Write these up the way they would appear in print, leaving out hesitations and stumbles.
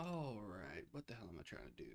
All right, what the hell am I trying to do?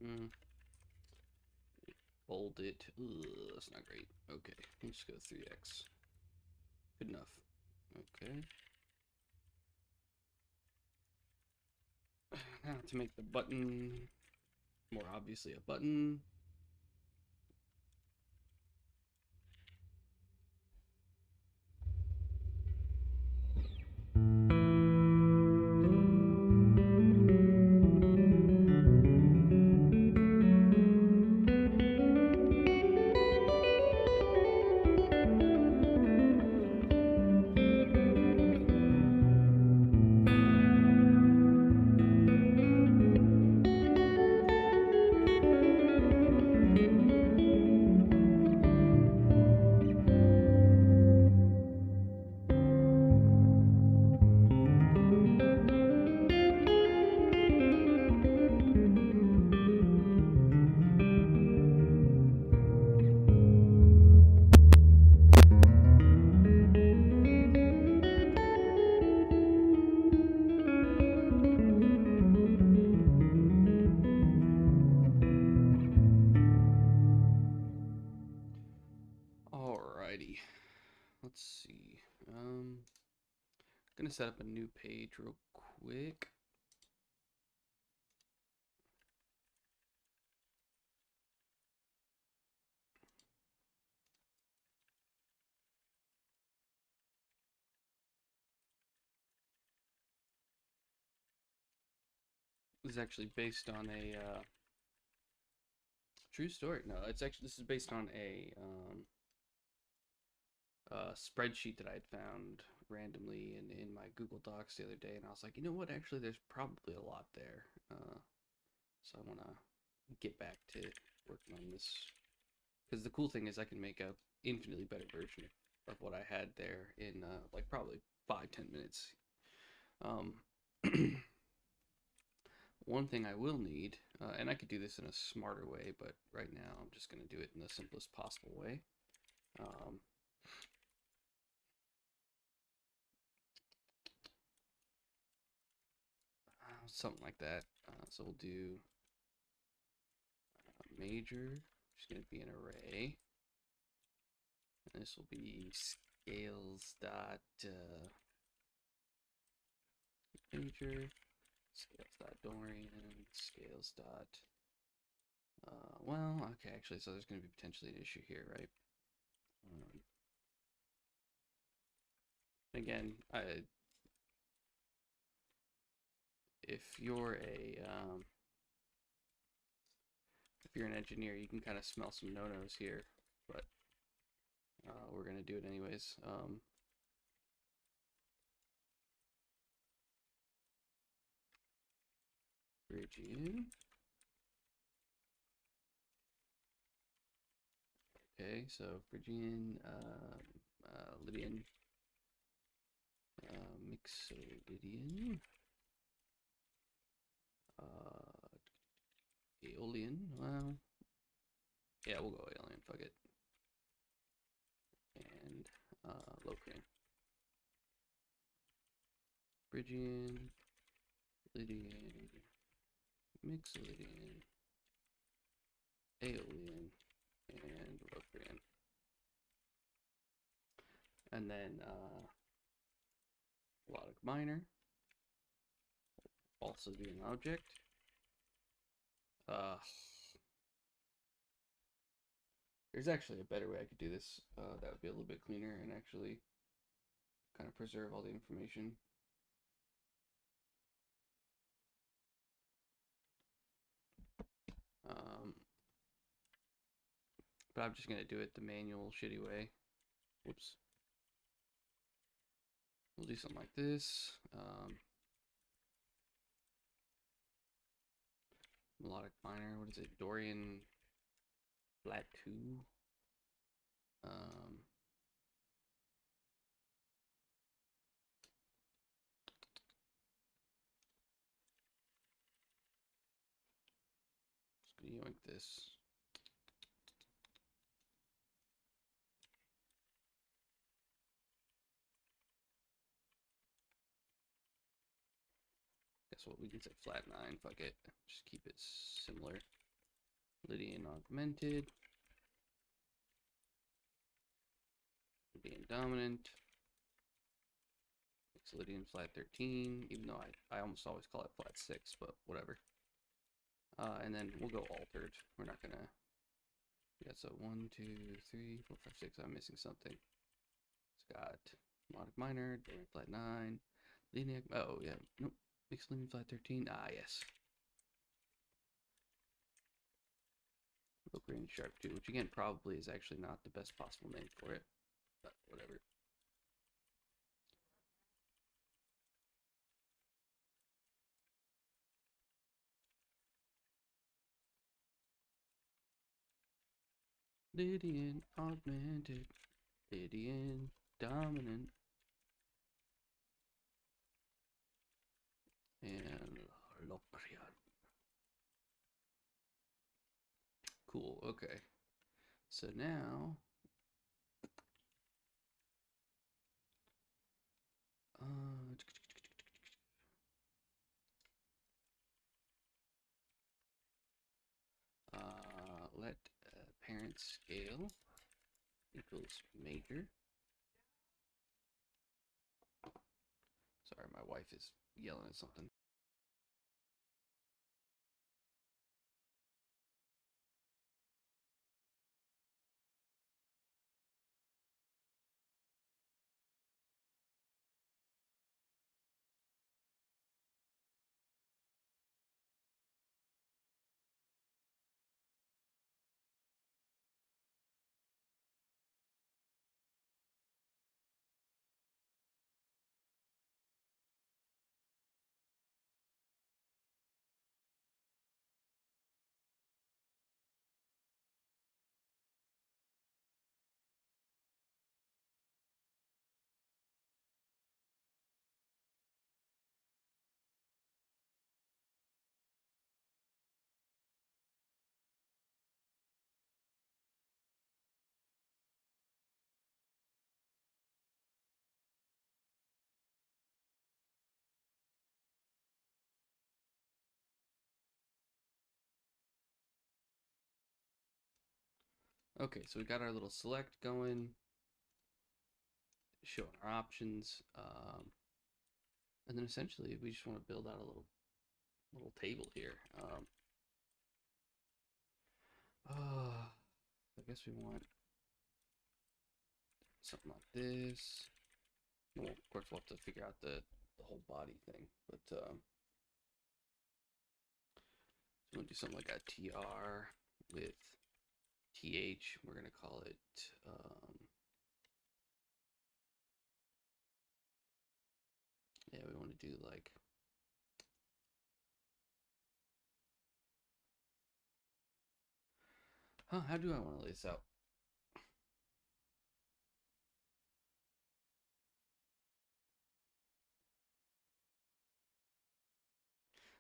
Mm, Bold it. Ugh, that's not great. Okay, let's go 3x. Good enough. Okay. Now to make the button more obviously a button. Alrighty. Let's see. Gonna set up a new page real quick. This is actually based on a true story. No, this is based on a spreadsheet that I had found randomly in my Google Docs the other day, and I was like, you know what? Actually, there's probably a lot there. So I want to get back to working on this because the cool thing is I can make a infinitely better version of what I had there in like probably 5-10 minutes. Um, One thing I will need, and I could do this in a smarter way, but right now I'm just going to do it in the simplest possible way. Um, Something like that. So we'll do major, which is going to be an array. And this will be scales dot major, scales dot Dorian, scales dot. Well, okay, actually, so there's going to be potentially an issue here, right? Um, Again, if you're an engineer, you can kind of smell some no-nos here, but we're gonna do it anyways. Phrygian. Okay, so Phrygian, Lydian, Mixolydian, Aeolian. Well, yeah, we'll go Aeolian. Fuck it. And Locrian. Phrygian, Lydian, Mixolydian, Aeolian, and Locrian. And then melodic minor, also do an object. There's actually a better way I could do this. That would be a little bit cleaner and actually kind of preserve all the information. But I'm just gonna do it the manual shitty way. Whoops. We'll do something like this. Melodic minor, what is it? Dorian flat 2. Just gonna yoink this. Guess what, we can say flat 9, fuck it. Just keep it similar. Lydian augmented. Lydian dominant. Lydian flat 13, even though I almost always call it flat 6, but whatever. And then we'll go altered. We're not gonna. Yeah, so 1, 2, 3, 4, 5, 6. I'm missing something. It's got melodic minor, Dorian flat 9, Lydian. Oh yeah, nope. Mixed Lydian flat 13. Ah yes. Locrian sharp 2, which again probably is actually not the best possible name for it, but whatever. Lydian augmented, Lydian dominant, and Locrian. Cool, okay. So now, let parent scale equals major. Sorry, my wife is yelling at something. Okay, so we got our little select going, showing our options, and then essentially we just want to build out a little table here. I guess we want something like this. Well, of course, we'll have to figure out the whole body thing. But so we'll do something like a TR with TH. We're going to call it, yeah, we want to do like, how do I want to lay this out?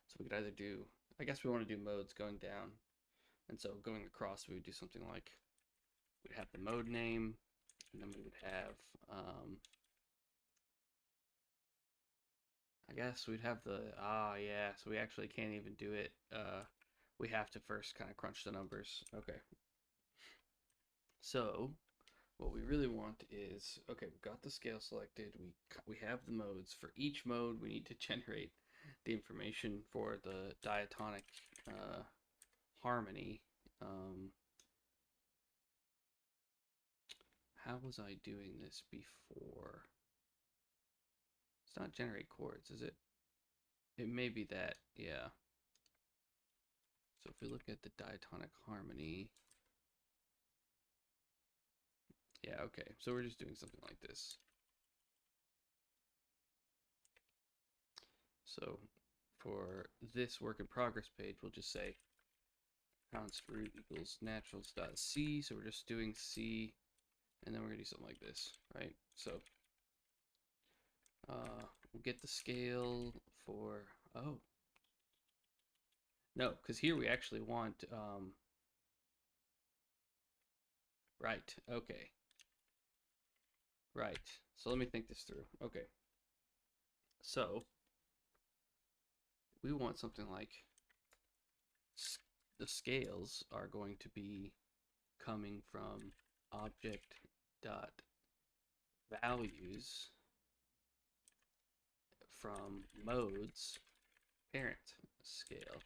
So we could either do, I guess we want to do modes going down. And so going across, we would do something like, we'd have the mode name, and then we would have, I guess we'd have the, yeah, so we actually can't even do it. We have to first kind of crunch the numbers. Okay. So what we really want is, okay, we've got the scale selected. We have the modes. For each mode, we need to generate the information for the diatonic harmony. How was I doing this before? It's not generate chords, is it? It may be that, yeah. So if we look at the diatonic harmony, yeah, okay. So we're just doing something like this. So for this work in progress page, we'll just say const root equals naturals.c. So we're just doing C, and then we're gonna do something like this, right? So we'll get the scale for, oh, no, because here we actually want, right, okay. Right, so let me think this through. Okay, so we want something like the scales are going to be coming from object dot values from modes parent scale.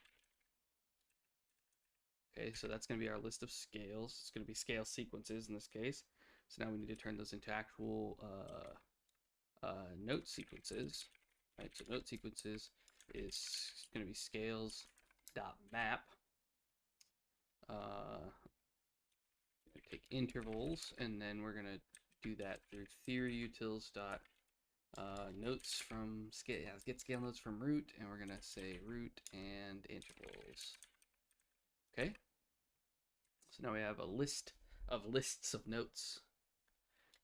Okay, so that's going to be our list of scales. It's going to be scale sequences in this case. So now we need to turn those into actual note sequences. Right, so note sequences is going to be scales dot map. Take intervals, and then we're going to do that through theory utils dot notes from scale. Yeah, let's get scale notes from root, and we're going to say root and intervals. Okay. So now we have a list of lists of notes.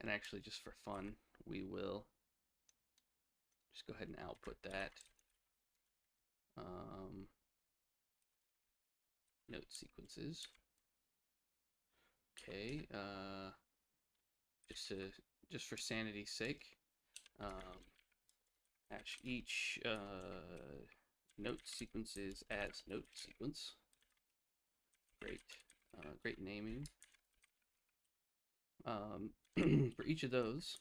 And actually, just for fun, we will just go ahead and output that. Note sequences. Okay. Just for sanity's sake, hash each note sequences as note sequence. Great. Great naming. For each of those,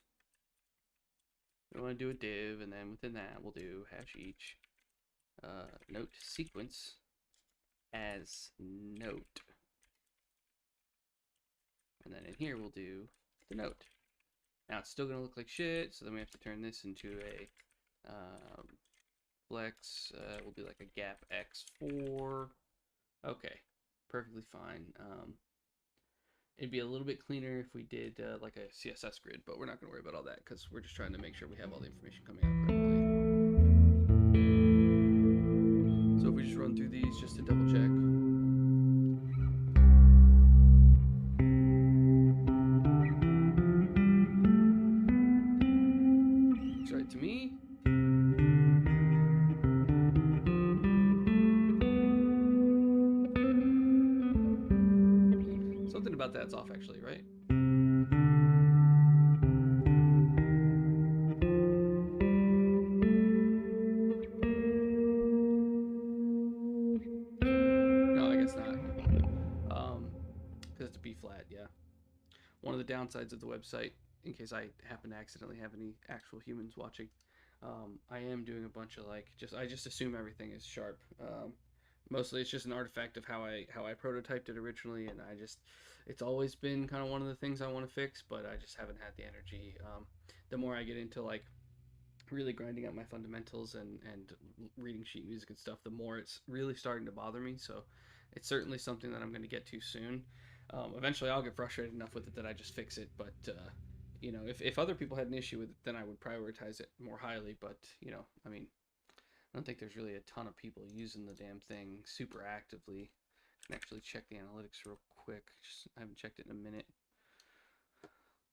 we want to do a div, and then within that, we'll do hash each note sequence as note. And then in here, we'll do the note. Now, it's still going to look like shit, so then we have to turn this into a flex. We'll do like a gap x4. Okay, perfectly fine. It'd be a little bit cleaner if we did like a CSS grid, but we're not going to worry about all that because we're just trying to make sure we have all the information coming out correctly. So if we just run through these just to double check. Looks right to me. Something about that's off actually, right? No, I guess not. Because it's a B flat, yeah. One of the downsides of the website, in case I happen to accidentally have any actual humans watching, I am doing a bunch of like, I just assume everything is sharp. Mostly it's just an artifact of how I prototyped it originally, and it's always been kind of one of the things I want to fix, but I just haven't had the energy. The more I get into like really grinding out my fundamentals and reading sheet music and stuff, the more it's really starting to bother me. So it's certainly something that I'm going to get to soon. Eventually, I'll get frustrated enough with it that I just fix it. But if other people had an issue with it, then I would prioritize it more highly. But I mean, I don't think there's really a ton of people using the damn thing super actively. I can actually check the analytics real quick. I haven't checked it in a minute.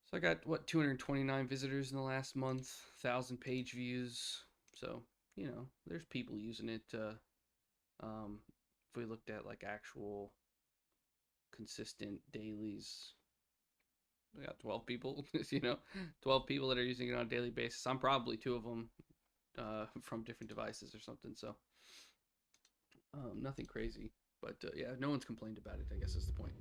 So I got 229 visitors in the last month, 1,000 page views. So there's people using it. If we looked at like actual consistent dailies, we got 12 people. 12 people that are using it on a daily basis. I'm probably two of them from different devices or something. So nothing crazy, but yeah, no one's complained about it, I guess is the point.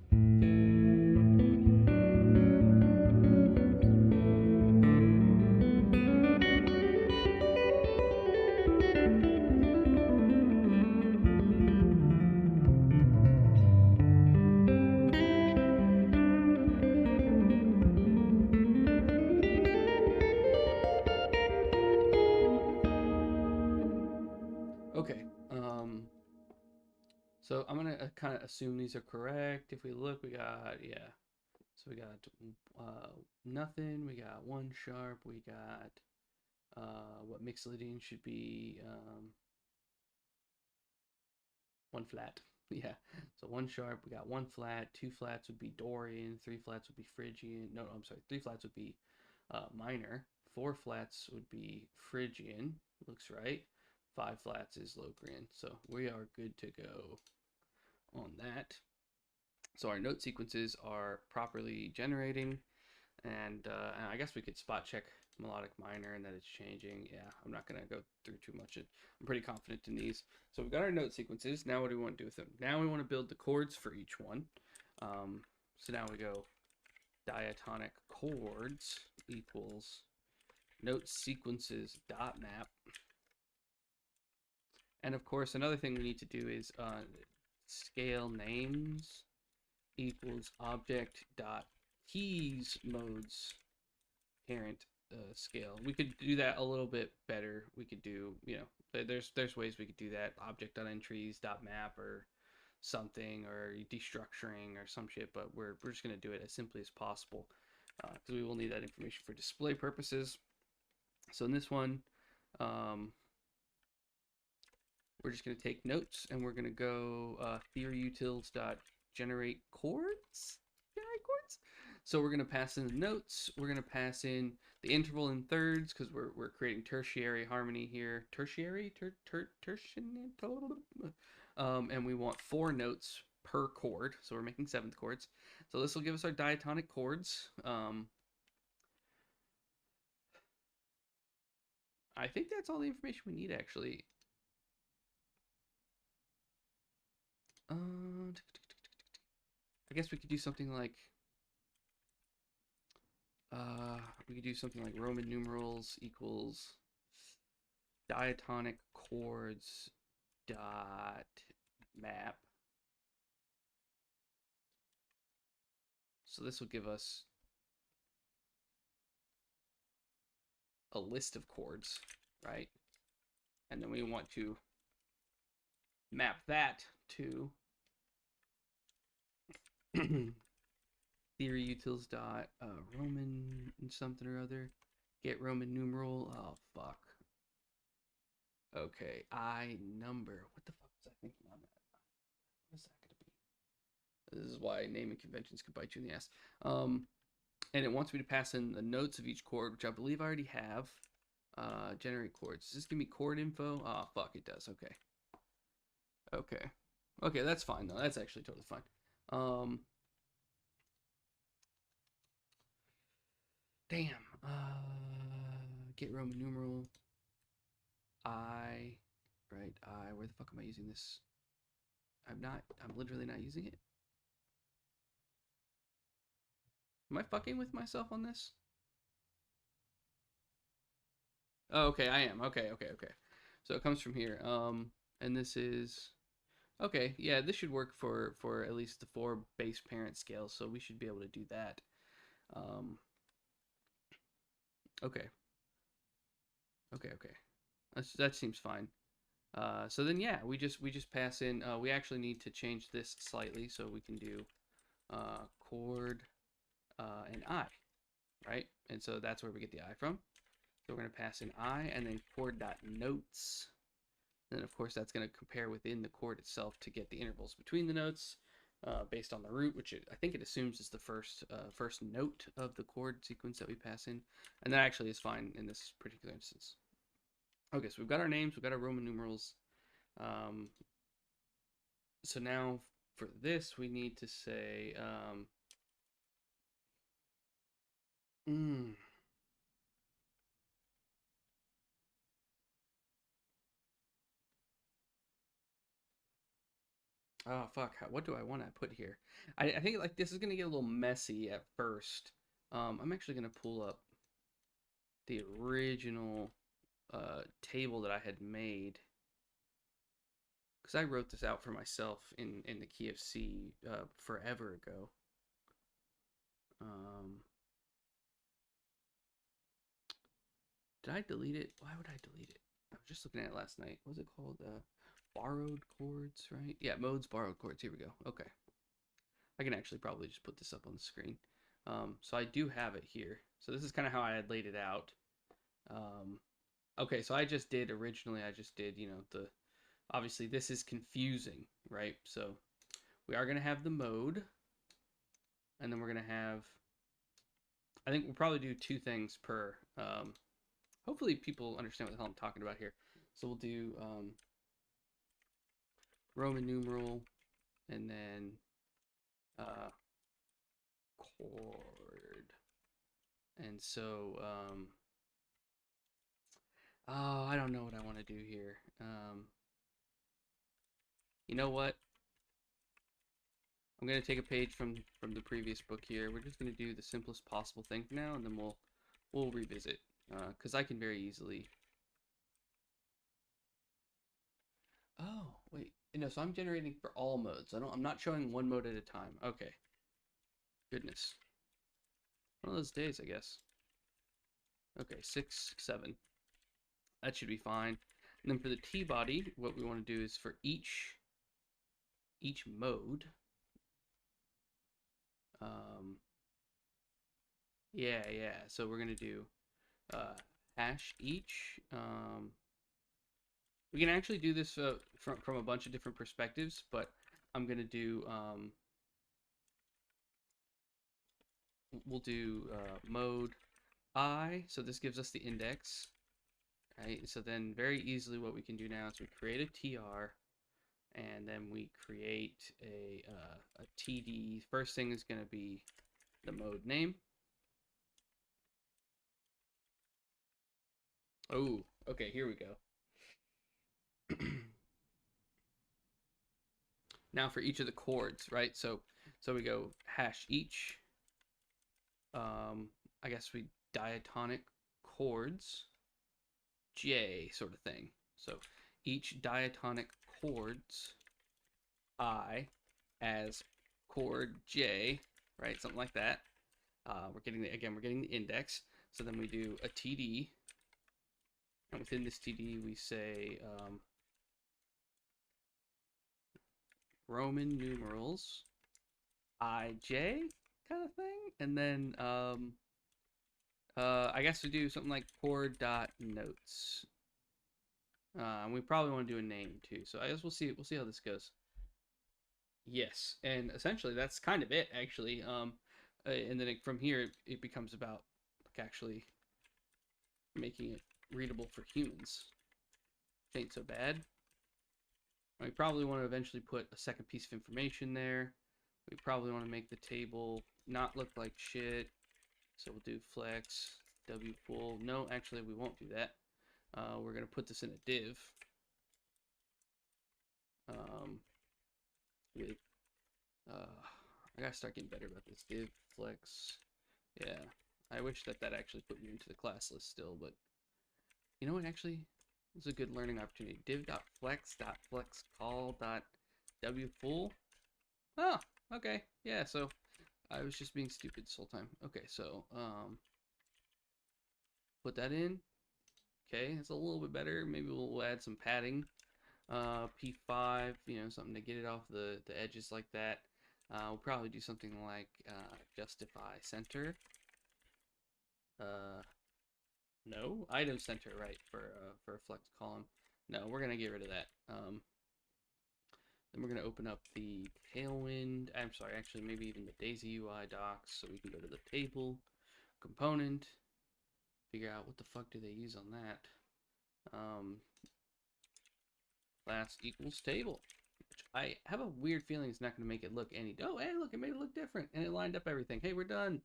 Okay, so I'm gonna kind of assume these are correct. If we look, we got, yeah. So we got nothing. We got one sharp. We got what Mixolydian should be one flat. Yeah. So one sharp. We got one flat. Two flats would be Dorian. Three flats would be Phrygian. No, I'm sorry. Three flats would be minor. Four flats would be Phrygian. Looks right. Five flats is Locrian. So we are good to go on that. So our note sequences are properly generating, and I guess we could spot check melodic minor and that it's changing. Yeah, I'm not gonna go through too much. I'm pretty confident in these. So we've got our note sequences. Now what do we want to do with them? Now we want to build the chords for each one. So now we go diatonic chords equals note sequences dot map. And of course, another thing we need to do is scale names equals object dot keys modes parent scale. We could do that a little bit better. We could do, there's ways we could do that. Object dot entries dot map or something, or destructuring or some shit. But we're just gonna do it as simply as possible because we will need that information for display purposes. So in this one, we're just going to take notes and we're going to go theoryutils dot generate chords. So we're going to pass in the notes. We're going to pass in the interval in thirds because we're creating tertiary harmony here. Tertiary? And we want 4 notes per chord. So we're making 7th chords. So this will give us our diatonic chords. I think that's all the information we need, actually. I guess we could do something like Roman numerals equals diatonic chords dot map. So this will give us a list of chords, right? And then we want to map that to theoryutils dot Roman something or other. Get Roman numeral. Oh fuck. Okay, I number. What the fuck was I thinking on that? What is that gonna be? This is why naming conventions could bite you in the ass. And it wants me to pass in the notes of each chord, which I believe I already have. Generate chords. Does this give me chord info? Oh fuck, it does. Okay. Okay, that's fine though. That's actually totally fine. Damn. Get Roman numeral. Where the fuck am I using this? I'm literally not using it. Am I fucking with myself on this? Oh, okay, I am. Okay. So it comes from here. And this is Okay, yeah, this should work for at least the 4 base parent scales, so we should be able to do that. Um, okay, okay. That seems fine. So then yeah, we just pass in. We actually need to change this slightly, so we can do chord and I, right? And so that's where we get the I from. So we're going to pass in I and then chord.notes. Then of course that's going to compare within the chord itself to get the intervals between the notes based on the root, which I think it assumes is the first note of the chord sequence that we pass in. And that actually is fine in this particular instance. Okay, so we've got our names, we've got our Roman numerals. Um, so now for this, we need to say, mm, oh fuck, what do I want to put here? I think like this is gonna get a little messy at first. I'm actually gonna pull up the original table that I had made because I wrote this out for myself in the key of C forever ago. Um, did I delete it? Why would I delete it? I was just looking at it last night. What was it called? Borrowed chords, right? Yeah, modes, borrowed chords. Here we go. Okay. I can actually probably just put this up on the screen. So I do have it here. So this is kind of how I had laid it out. Um, okay, so I just did originally, I just did, obviously this is confusing, right? So we are going to have the mode, and then we're going to have, I think we'll probably do 2 things per, hopefully people understand what the hell I'm talking about here. So we'll do Roman numeral, and then chord. And so, oh, I don't know what I want to do here. You know what? I'm gonna take a page from the previous book here. We're just gonna do the simplest possible thing for now, and then we'll revisit. Because I can very easily. Oh wait, no. So I'm generating for all modes. I'm not showing one mode at a time. Okay. Goodness. One of those days, I guess. Okay, 6, 7. That should be fine. And then for the T body, what we want to do is for each mode. Um, yeah. So we're gonna do hash each. We can actually do this from a bunch of different perspectives, but I'm gonna do we'll do mode I. So this gives us the index, right? So then very easily what we can do now is we create a tr, and then we create a td. First thing is gonna be the mode name. Oh, okay, here we go. Now for each of the chords, right? So we go hash each. I guess we diatonic chords J sort of thing. So each diatonic chords I as chord J, right? Something like that. We're getting the index. So then we do a TD, and within this TD we say Roman numerals IJ kind of thing, and then I guess we do something like chord dot notes. We probably want to do a name too. So I guess we'll see how this goes. Yes, and essentially that's kind of it actually. And then from here it becomes about like actually making it readable for humans. Ain't so bad. We probably want to eventually put a second piece of information there. We probably want to make the table not look like shit. So we'll do flex w pool. No, actually we won't do that. We're gonna put this in a div with I gotta start getting better about this. Div flex. Yeah, I wish that actually put me into the class list still, but you know what? Actually, this is a good learning opportunity. Div.flex.flexCall. W full. Oh, okay. Yeah, so I was just being stupid this whole time. Okay, so put that in. Okay, it's a little bit better. Maybe we'll add some padding. P5, you know, something to get it off the edges like that. We'll probably do something like justify center. No, item center, right, for a flex column. No, we're gonna get rid of that. Then we're gonna open up the Tailwind. I'm sorry, actually, maybe even the Daisy UI docs, so we can go to the table component. Figure out what the fuck do they use on that. Class equals table. Which I have a weird feeling it's not going to make it look any. Oh, hey, look, it made it look different, and it lined up everything. Hey, we're done.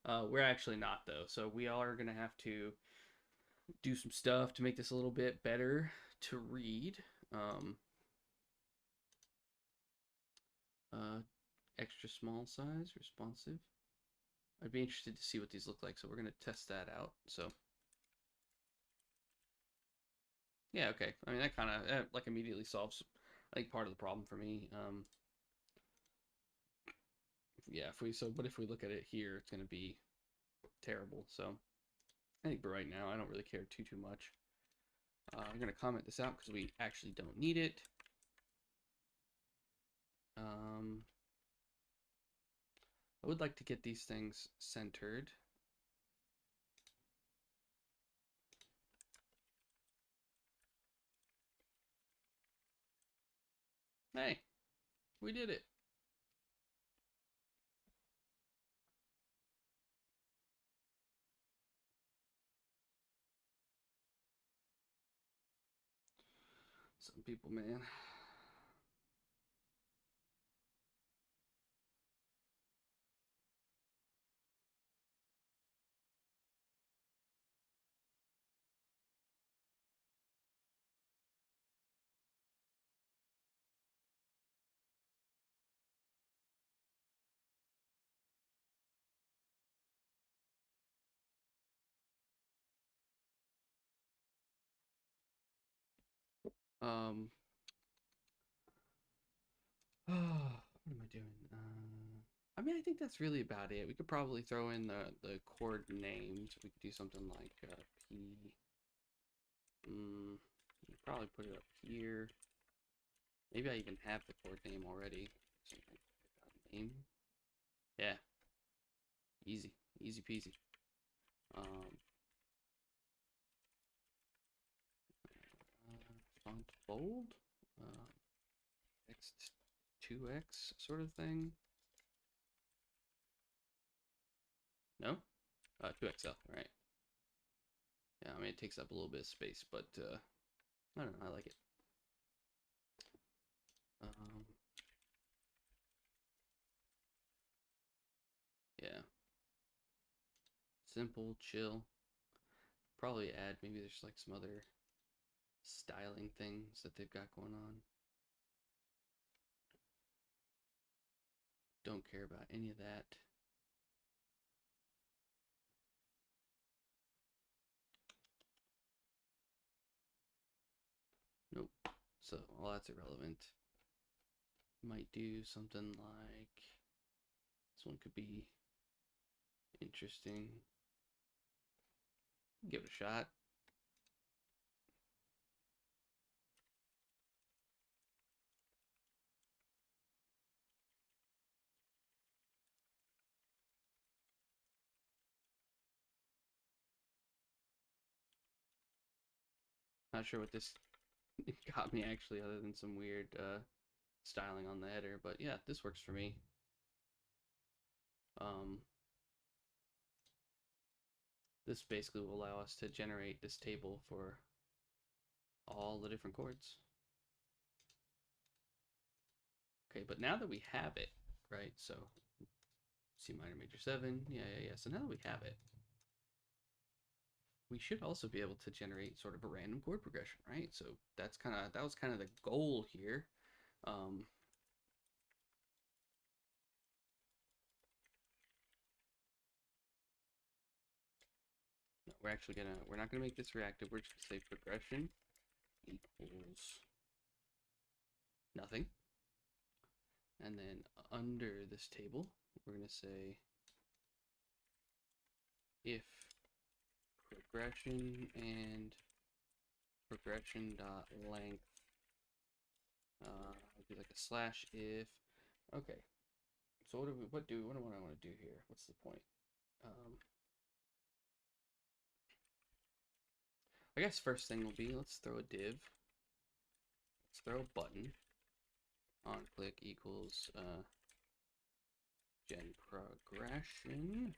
We're actually not though, so we are going to have to do some stuff to make this a little bit better to read. Uh, Extra small size, responsive. I'd be interested to see what these look like, so we're going to test that out. So yeah, okay. I mean, that kind of like immediately solves, I think, part of the problem for me. Yeah, but if we look at it here, it's going to be terrible. So I think for right now, I don't really care too much. I'm going to comment this out because we actually don't need it. I would like to get these things centered. Hey, we did it. Some people, man. Um, what am I doing? I mean, I think that's really about it. We could probably throw in the chord names. We could do something like P. Probably put it up here. Maybe I even have the chord name already. Something name. Yeah, easy peasy. Font bold. Text 2x sort of thing. No? 2XL, right. Yeah, I mean, it takes up a little bit of space, but I don't know, I like it. Yeah. Simple, chill. Probably add, maybe there's like some other styling things that they've got going on. Don't care about any of that. Nope. So all that's irrelevant. Might do something like this one could be interesting. Give it a shot. Not sure what this got me actually, other than some weird styling on the header, but yeah, this works for me. This basically will allow us to generate this table for all the different chords. Okay, but now that we have it, right, so C minor major 7, yeah, so now that we have it, we should also be able to generate sort of a random chord progression, right? So that was kind of the goal here. We're not gonna make this reactive. We're just gonna say progression equals nothing. And then under this table, we're going to say if progression and progression dot length, do like a slash if. Okay, so what do I want to do here? What's the point? I guess first thing will be, let's throw a div. Let's throw a button. On click equals gen progression.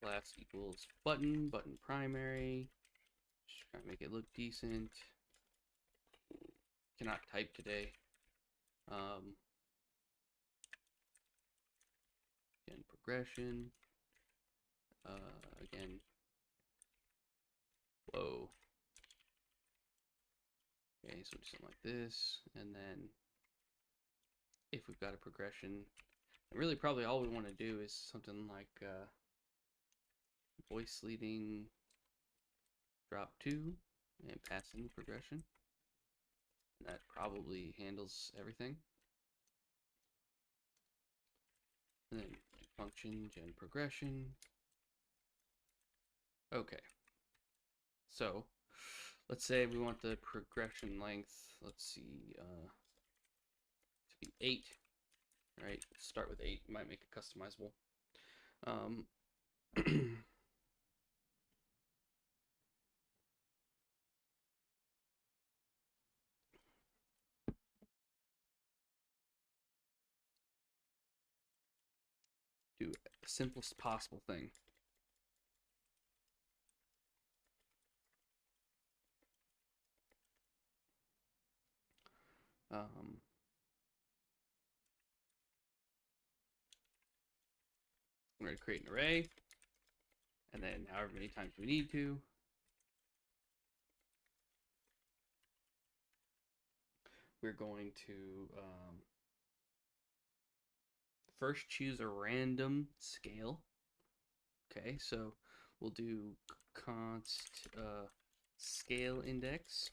Class equals button, button primary. Just try to make it look decent. Cannot type today. Gen progression. Again. Whoa. Okay, so something like this, and then if we've got a progression, really probably all we want to do is something like voice leading drop 2 and pass in the progression. And that probably handles everything. And then function gen progression. Okay. So let's say we want the progression length, let's see, to be 8. Right? Start with 8. Might make it customizable. Do the simplest possible thing. I'm going to create an array, and then however many times we need to. We're going to first choose a random scale. Okay, so we'll do const scale index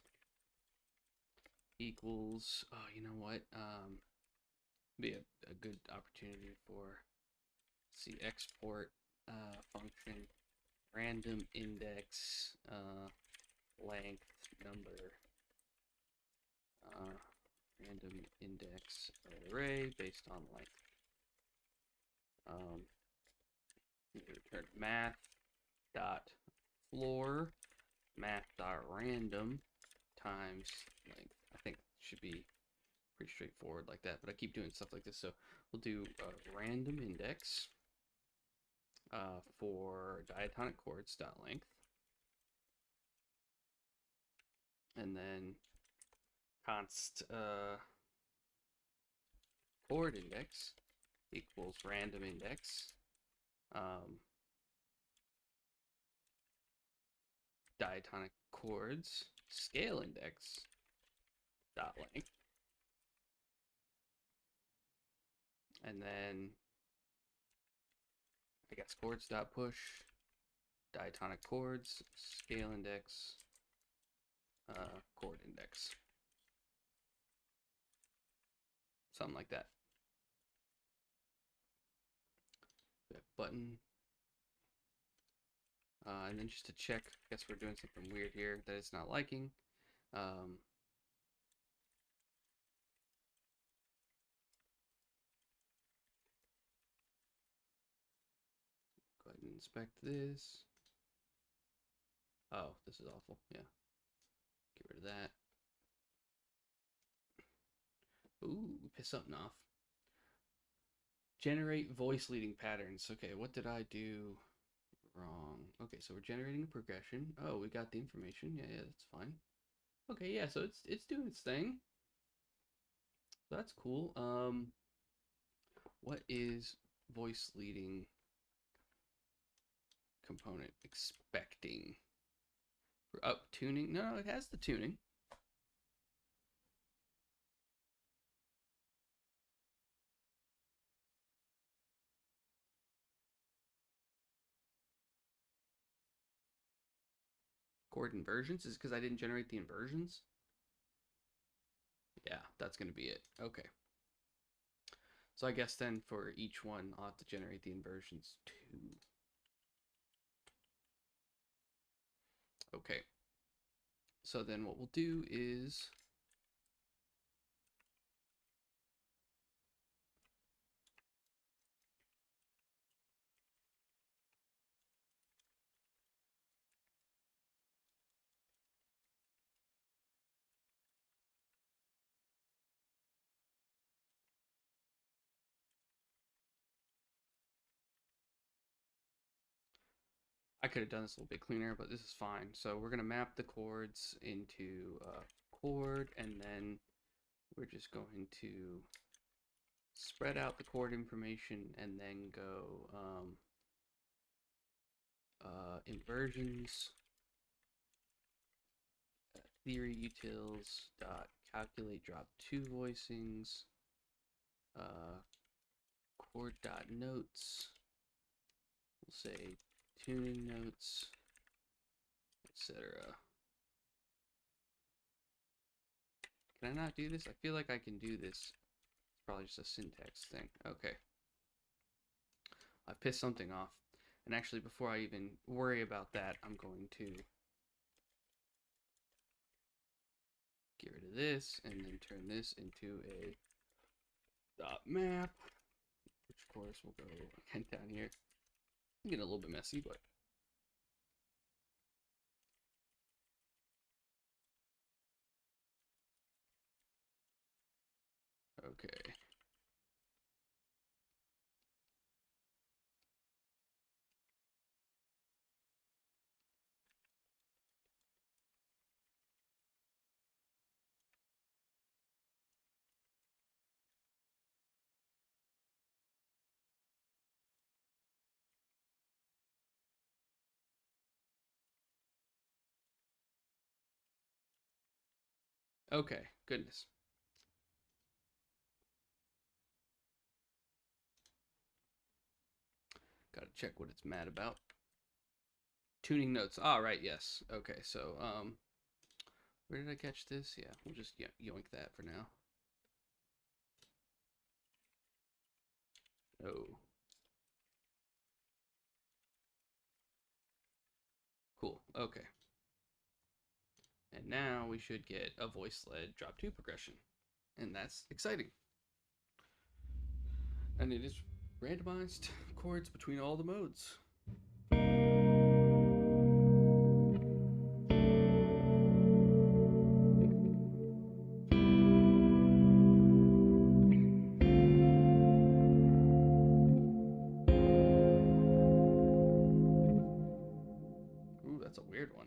equals, oh, you know what, be a good opportunity for, see, export function random index length number random index array based on length. Return math dot floor math dot random times length. I think it should be pretty straightforward like that, but I keep doing stuff like this. So we'll do random index for diatonic chords dot length, and then const chord index equals random index diatonic chords scale index dot length, and then I guess chords dot push diatonic chords scale index chord index, something like that. Button, and then just to check, I guess we're doing something weird here that it's not liking. Go ahead and inspect this. Oh, this is awful. Yeah, get rid of that. Ooh, piss something off. Generate voice leading patterns. Okay, what did I do wrong? Okay, so we're generating a progression. Oh, we got the information. Yeah, that's fine. Okay, yeah, so it's doing its thing. That's cool. What is voice leading component expecting? For up tuning? No, it has the tuning. Chord inversions is because I didn't generate the inversions. Yeah, that's gonna be it. Okay. So I guess then for each one, I'll have to generate the inversions too. Okay. So then what we'll do is I could have done this a little bit cleaner, but this is fine. So we're going to map the chords into a chord, and then we're just going to spread out the chord information and then go inversions theory utils dot calculate drop two voicings chord dot notes. We'll say tuning notes, etc. Can I not do this? I feel like I can do this. It's probably just a syntax thing. Okay. I pissed something off. And actually, before I even worry about that, I'm going to get rid of this and then turn this into a dot map, which of course will go again down here. I'm getting a little bit messy, but okay. Okay, goodness. Gotta check what it's mad about. Tuning notes. All right, yes. Okay, so where did I catch this? Yeah, we'll just yoink that for now. Oh, cool. Okay. And now we should get a voice-led drop 2 progression. And that's exciting. And it is randomized chords between all the modes. Ooh, that's a weird one.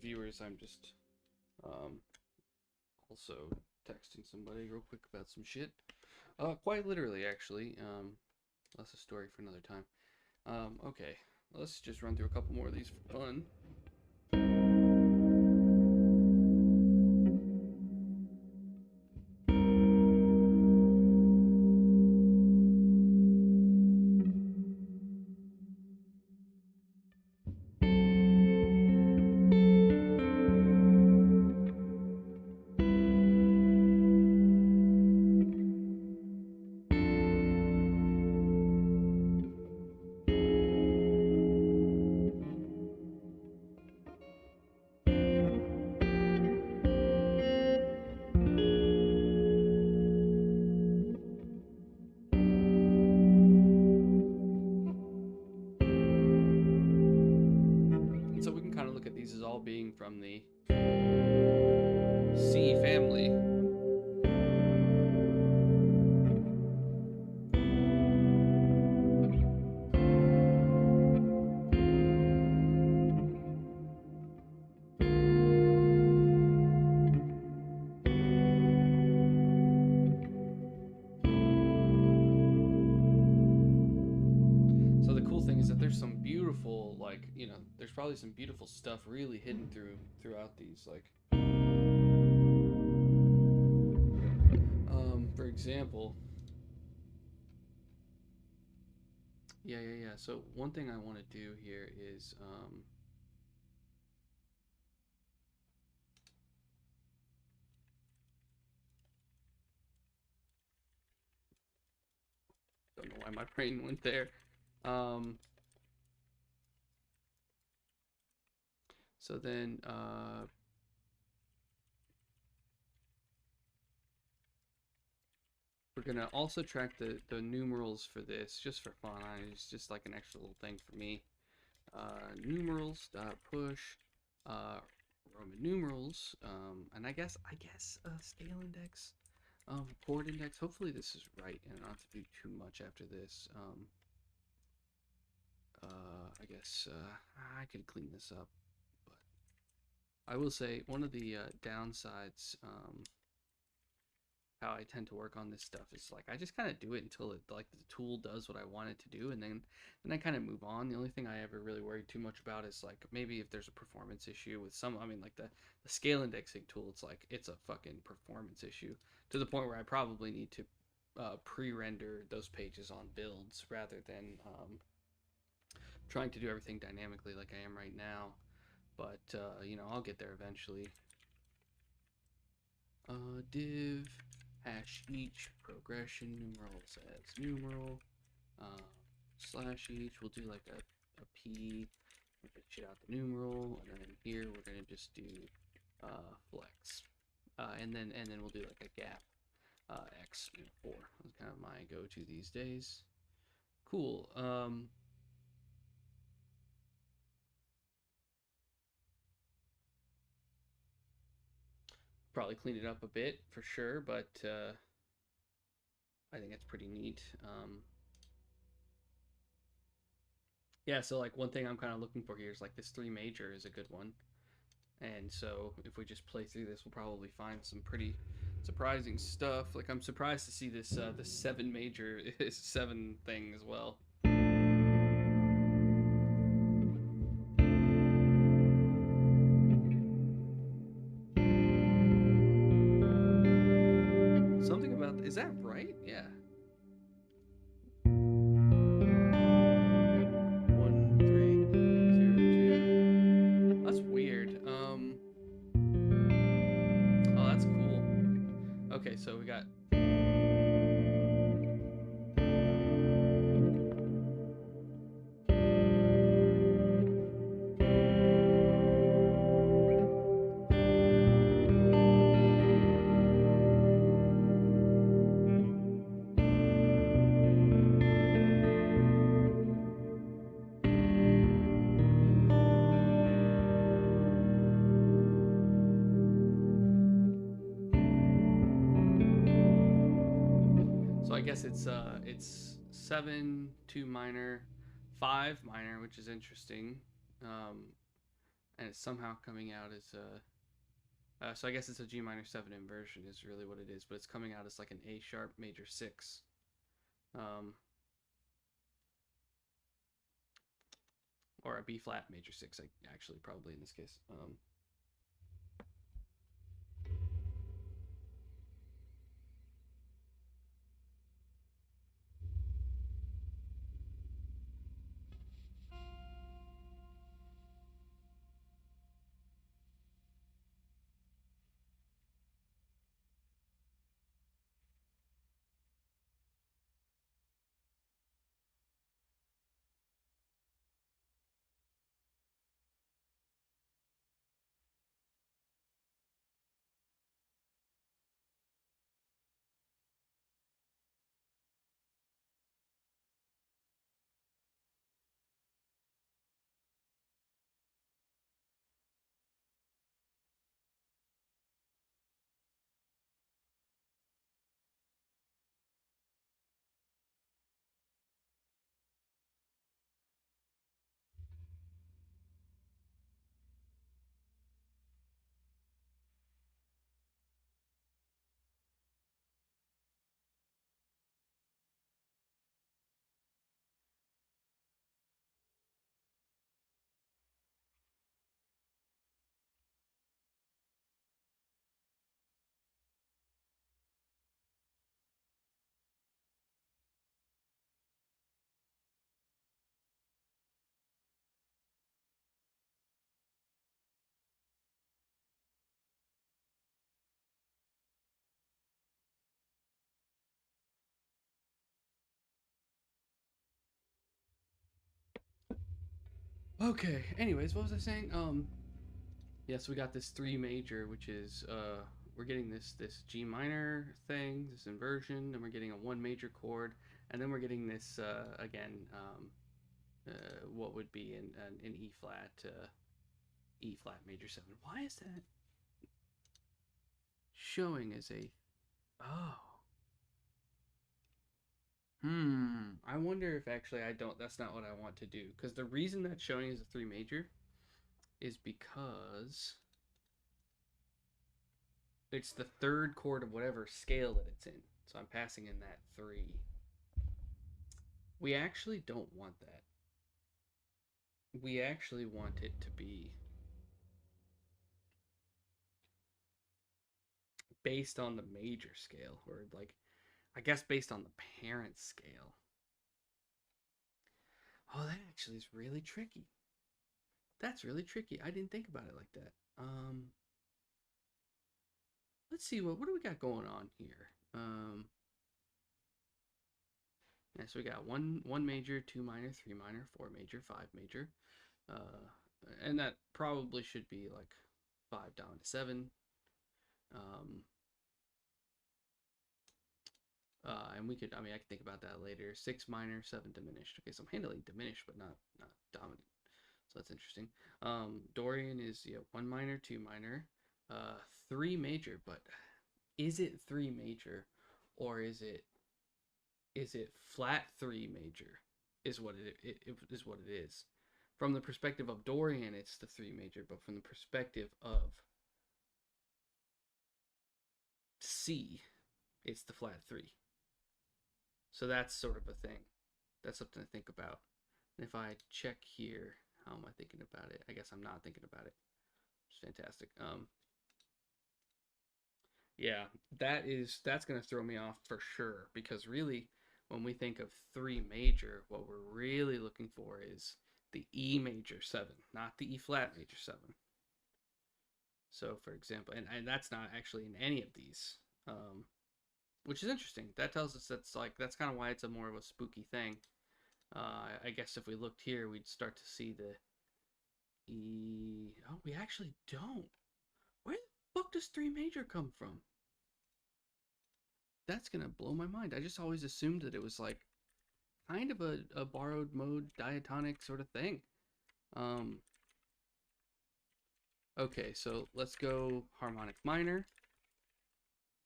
viewers, I'm just also texting somebody real quick about some shit. Quite literally, actually. That's a story for another time. Okay, let's just run through a couple more of these for fun. So we can kind of look at these as all being from the C family. So the cool thing is that there's some beautiful, like, you know, there's probably some beautiful stuff really hidden throughout these, like, for example, yeah. So one thing I want to do here is, don't know why my brain went there. So then, we're gonna also track the numerals for this, just for fun. It's just like an extra little thing for me. Numerals dot push, Roman numerals, and I guess scale index, chord index. Hopefully this is right, and not to do too much after this. I guess I could clean this up, but I will say one of the downsides, how I tend to work on this stuff is like I just kind of do it until it, like, the tool does what I want it to do, and then I kind of move on. The only thing I ever really worry too much about is like maybe if there's a performance issue with some, I mean, like the scale indexing tool, it's like it's a fucking performance issue to the point where I probably need to pre-render those pages on builds rather than trying to do everything dynamically like I am right now. But you know, I'll get there eventually. Div hash each progression numerals as numeral slash each. We'll do like a p, we're gonna shit out the numeral, and then here we're gonna just do flex, and then we'll do like a gap x 4. That's kind of my go-to these days. Cool. Probably clean it up a bit for sure, but I think it's pretty neat. Yeah, so like one thing I'm kind of looking for here is like this 3 major is a good one. And so if we just play through this, we'll probably find some pretty surprising stuff. Like I'm surprised to see this the 7 major is 7 thing as well. Something about, is that right? Yeah. 1 3 0 2. That's weird. Oh, that's cool. Okay, so we got I guess it's 7 2 minor 5 minor, which is interesting. and it's somehow coming out as so I guess it's a G minor 7 inversion is really what it is, but it's coming out as like an A sharp major 6. Um, or a B flat major 6, actually, probably in this case. Okay. Anyways, what was I saying? Yes, we got this 3 major, which is we're getting this G minor thing, this inversion, and we're getting a 1 major chord, and then we're getting this again what would be an E flat major 7. Why is that showing as a oh I wonder if actually I don't that's not what I want to do, because the reason that's showing as a 3 major is because it's the third chord of whatever scale that it's in. So I'm passing in that 3. We actually don't want that. We actually want it to be based on the major scale, or like, I guess based on the parent scale. Oh, that actually is really tricky. That's really tricky. I didn't think about it like that. Let's see what do we got going on here. Yeah, so we got one major, 2 minor, 3 minor, 4 major, 5 major, uh, and that probably should be like 5 down to 7. Um, and we could, I mean, I could think about that later. 6 minor, 7 diminished. Okay, so I'm handling diminished, but not dominant. So that's interesting. Dorian is, yeah, 1 minor, 2 minor, 3 major, but is it 3 major, or is it flat 3 major? Is what it is what it is. From the perspective of Dorian, it's the 3 major, but from the perspective of C, it's the flat 3. So that's sort of a thing. That's something to think about. And if I check here, how am I thinking about it? I guess I'm not thinking about it. It's fantastic. Yeah, that's gonna throw me off for sure, because really, when we think of 3 major, what we're really looking for is the E major 7, not the E flat major 7. So, for example, and that's not actually in any of these, which is interesting. That tells us that's kind of why it's a more of a spooky thing. I guess if we looked here, we'd start to see the E. Oh, we actually don't. Where the fuck does 3 major come from? That's gonna blow my mind. I just always assumed that it was like kind of a borrowed mode diatonic sort of thing. Um, okay, so let's go harmonic minor,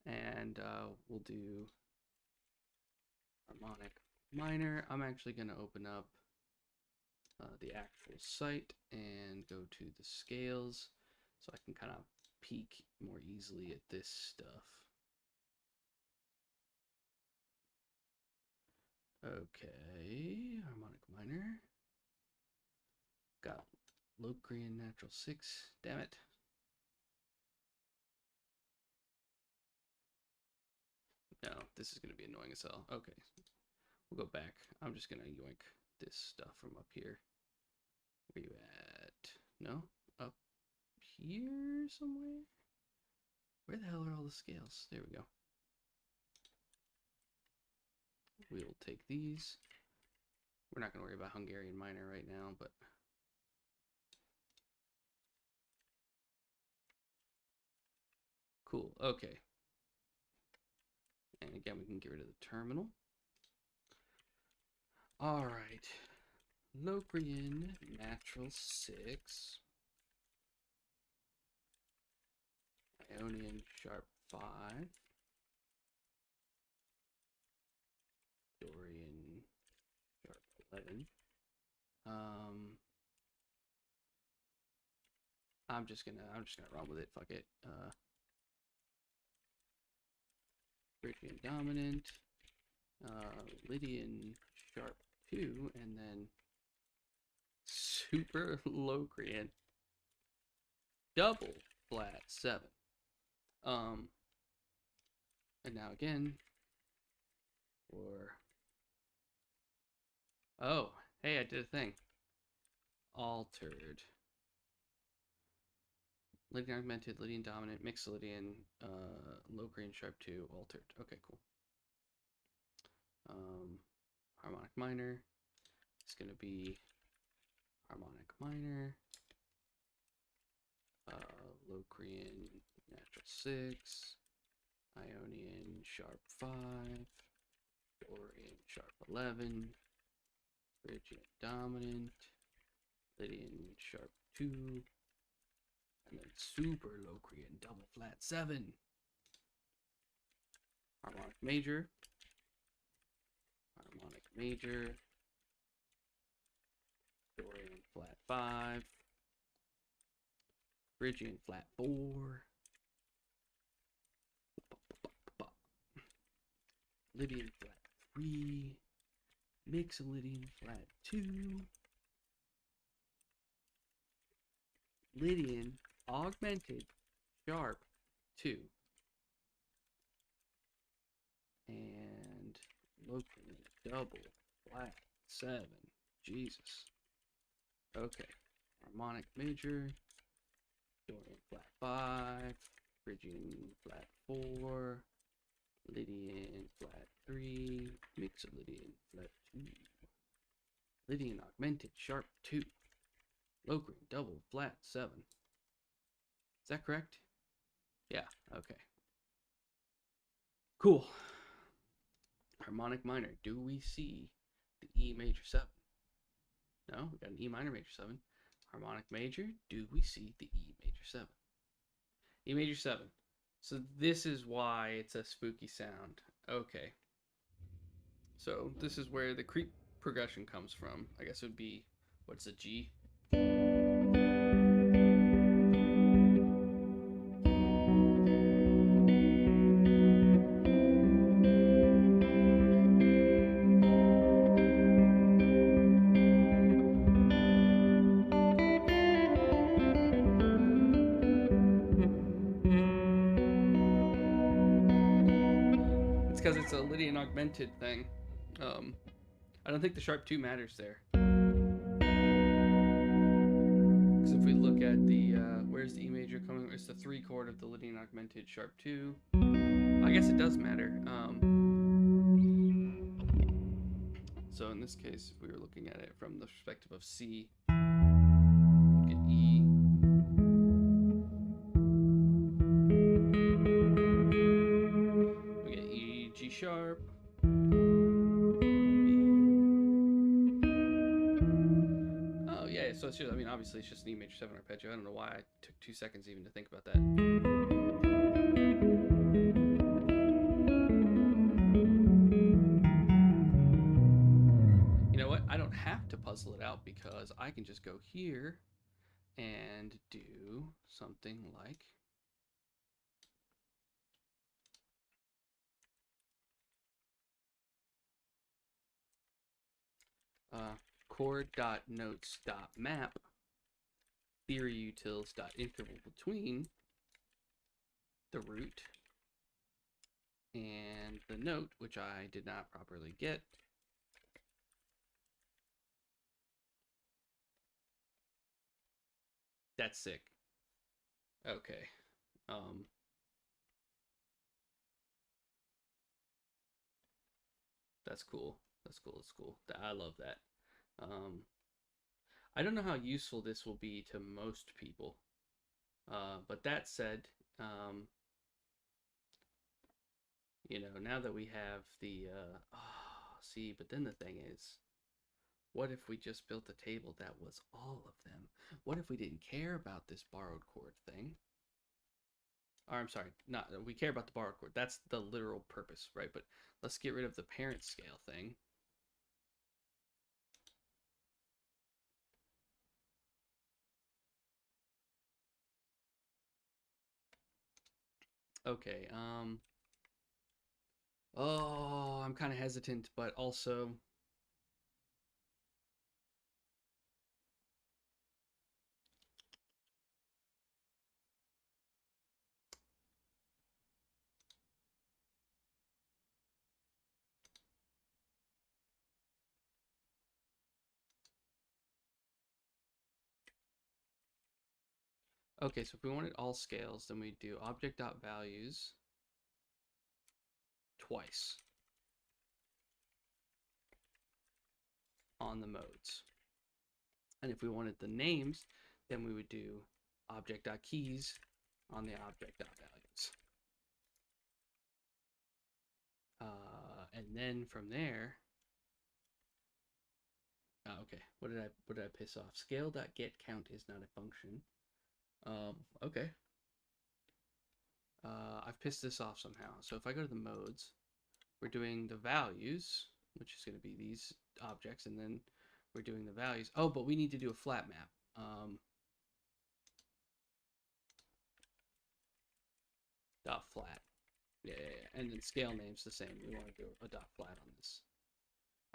and we'll do harmonic minor. I'm actually gonna open up the actual site and go to the scales so I can kind of peek more easily at this stuff. Okay, harmonic minor. Got Locrian natural 6. Damn it. No, this is going to be annoying as hell. Okay, we'll go back. I'm just going to yoink this stuff from up here. Where you at? No? Up here somewhere? Where the hell are all the scales? There we go. We'll take these. We're not going to worry about Hungarian minor right now, but... Cool, okay. And again, we can get rid of the terminal. All right. Locrian natural 6. Ionian sharp 5. Dorian sharp 11. I'm just gonna run with it. Fuck it. Phrygian dominant. Lydian sharp 2, and then super Locrian double flat 7. And now again for oh, hey, I did a thing. Altered. Lydian augmented, Lydian dominant, mixed Lydian, Locrian sharp 2, altered. Okay, cool. Harmonic minor. It's gonna be harmonic minor. Locrian natural 6. Ionian sharp 5. Dorian sharp 11. Phrygian dominant. Lydian sharp 2. And then super Locrian double flat 7. Harmonic major. Harmonic major. Dorian flat 5. Phrygian flat 4. Lydian flat 3. Mix Lydian flat 2. Lydian augmented sharp 2. And Locrian double flat 7. Jesus. Okay. Harmonic major. Dorian flat 5. Phrygian flat 4. Lydian flat 3. Mix of Lydian flat 2. Lydian augmented sharp 2. Locrian double flat 7. Is that correct? Yeah, okay. Cool. Harmonic minor. Do we see the E major 7? No, we got an E minor major 7. Harmonic major. Do we see the E major 7? E major 7. So this is why it's a spooky sound. Okay. So this is where the creep progression comes from. I guess it would be, what's a G? Because it's a Lydian augmented thing. I don't think the sharp 2 matters there. Because if we look at the, where's the E major coming? It's the 3 chord of the Lydian augmented sharp 2. I guess it does matter. So in this case, if we were looking at it from the perspective of C, we get E. We get E, G sharp. So it's just, I mean, obviously it's just an E major 7 arpeggio. I don't know why I took 2 seconds even to think about that. You know what? I don't have to puzzle it out because I can just go here and do something like chord.notes.map theory utils.interval between the root and the note, which I did not properly get. That's sick. Okay. That's cool. That's cool. That's cool. I love that. I don't know how useful this will be to most people. But that said, you know, now that we have the, see, but then the thing is, what if we just built a table that was all of them? What if we didn't care about this borrowed chord thing? Or I'm sorry, not we care about the borrowed chord. That's the literal purpose, right? But let's get rid of the parent scale thing. Okay, oh, I'm kind of hesitant, but also okay, so if we wanted all scales, then we do object.values twice on the modes. And if we wanted the names, then we would do object.keys on the object.values. And then from there, okay, what did I piss off? Scale.getCount is not a function. Okay. I've pissed this off somehow. So if I go to the modes, we're doing the values, which is going to be these objects, and then we're doing the values. Oh, but we need to do a flat map. Dot flat. Yeah. And then scale name's the same. We want to do a dot flat on this.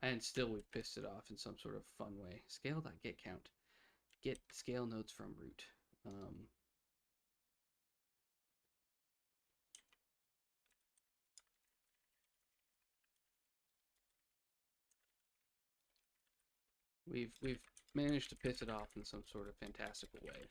And still we've pissed it off in some sort of fun way. Scale.getCount. Get scale nodes from root. We've managed to piss it off in some sort of fantastical way.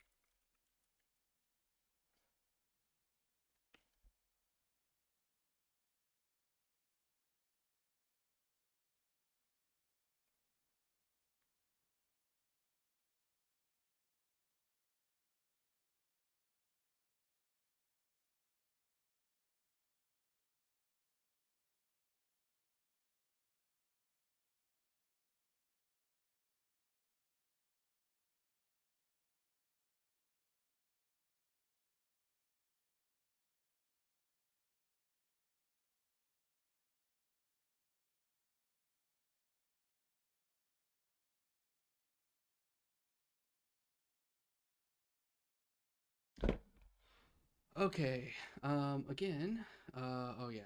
Okay, again, oh yeah.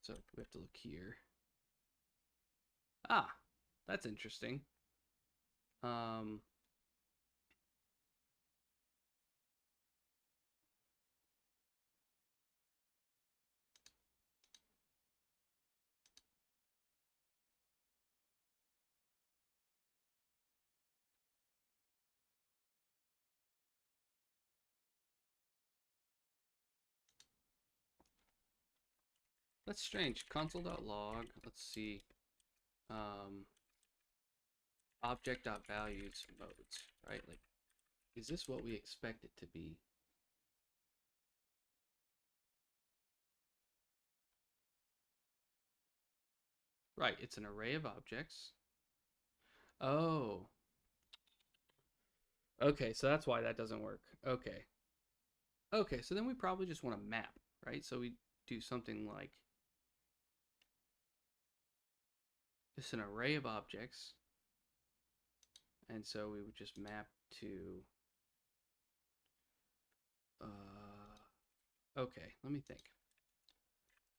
So we have to look here. Ah, that's interesting. Um, that's strange. Console.log, let's see. Object.values modes, right? Like, is this what we expect it to be? Right, it's an array of objects. Oh. Okay, so that's why that doesn't work. Okay. Okay, so then we probably just want to map, right? So we do something like just an array of objects And so we would just map to, okay, let me think.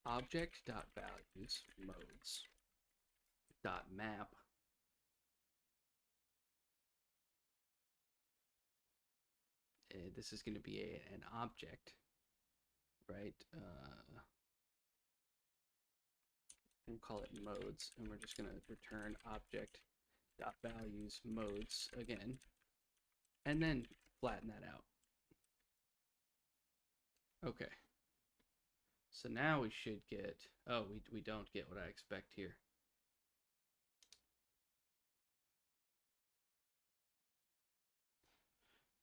Object.values modes dot map this is going to be an object, right? We'll call it modes, and we're just going to return object.values modes again, and then flatten that out. Okay. So now we should get, oh, we don't get what I expect here.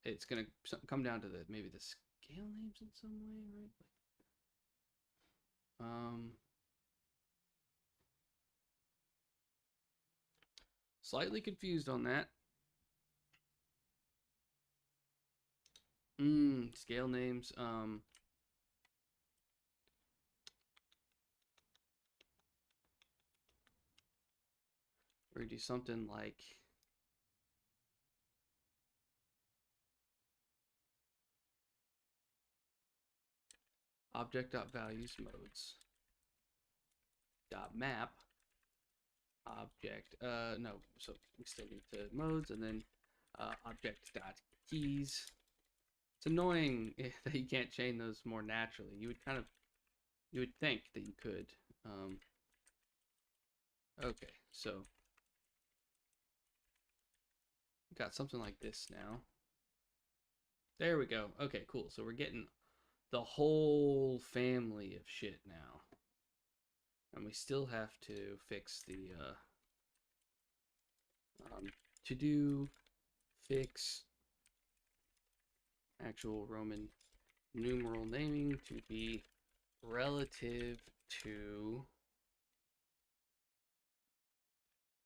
It's going to come down to maybe the scale names in some way, right? Slightly confused on that. Scale names. We're gonna do something like object.values modes dot map object. No, so we still need to modes and then object.keys. It's annoying that you can't chain those more naturally. You would think that you could. Okay, so got something like this now. There we go. Okay, cool. So we're getting the whole family of shit now. And we still have to fix the to do fix actual Roman numeral naming to be relative to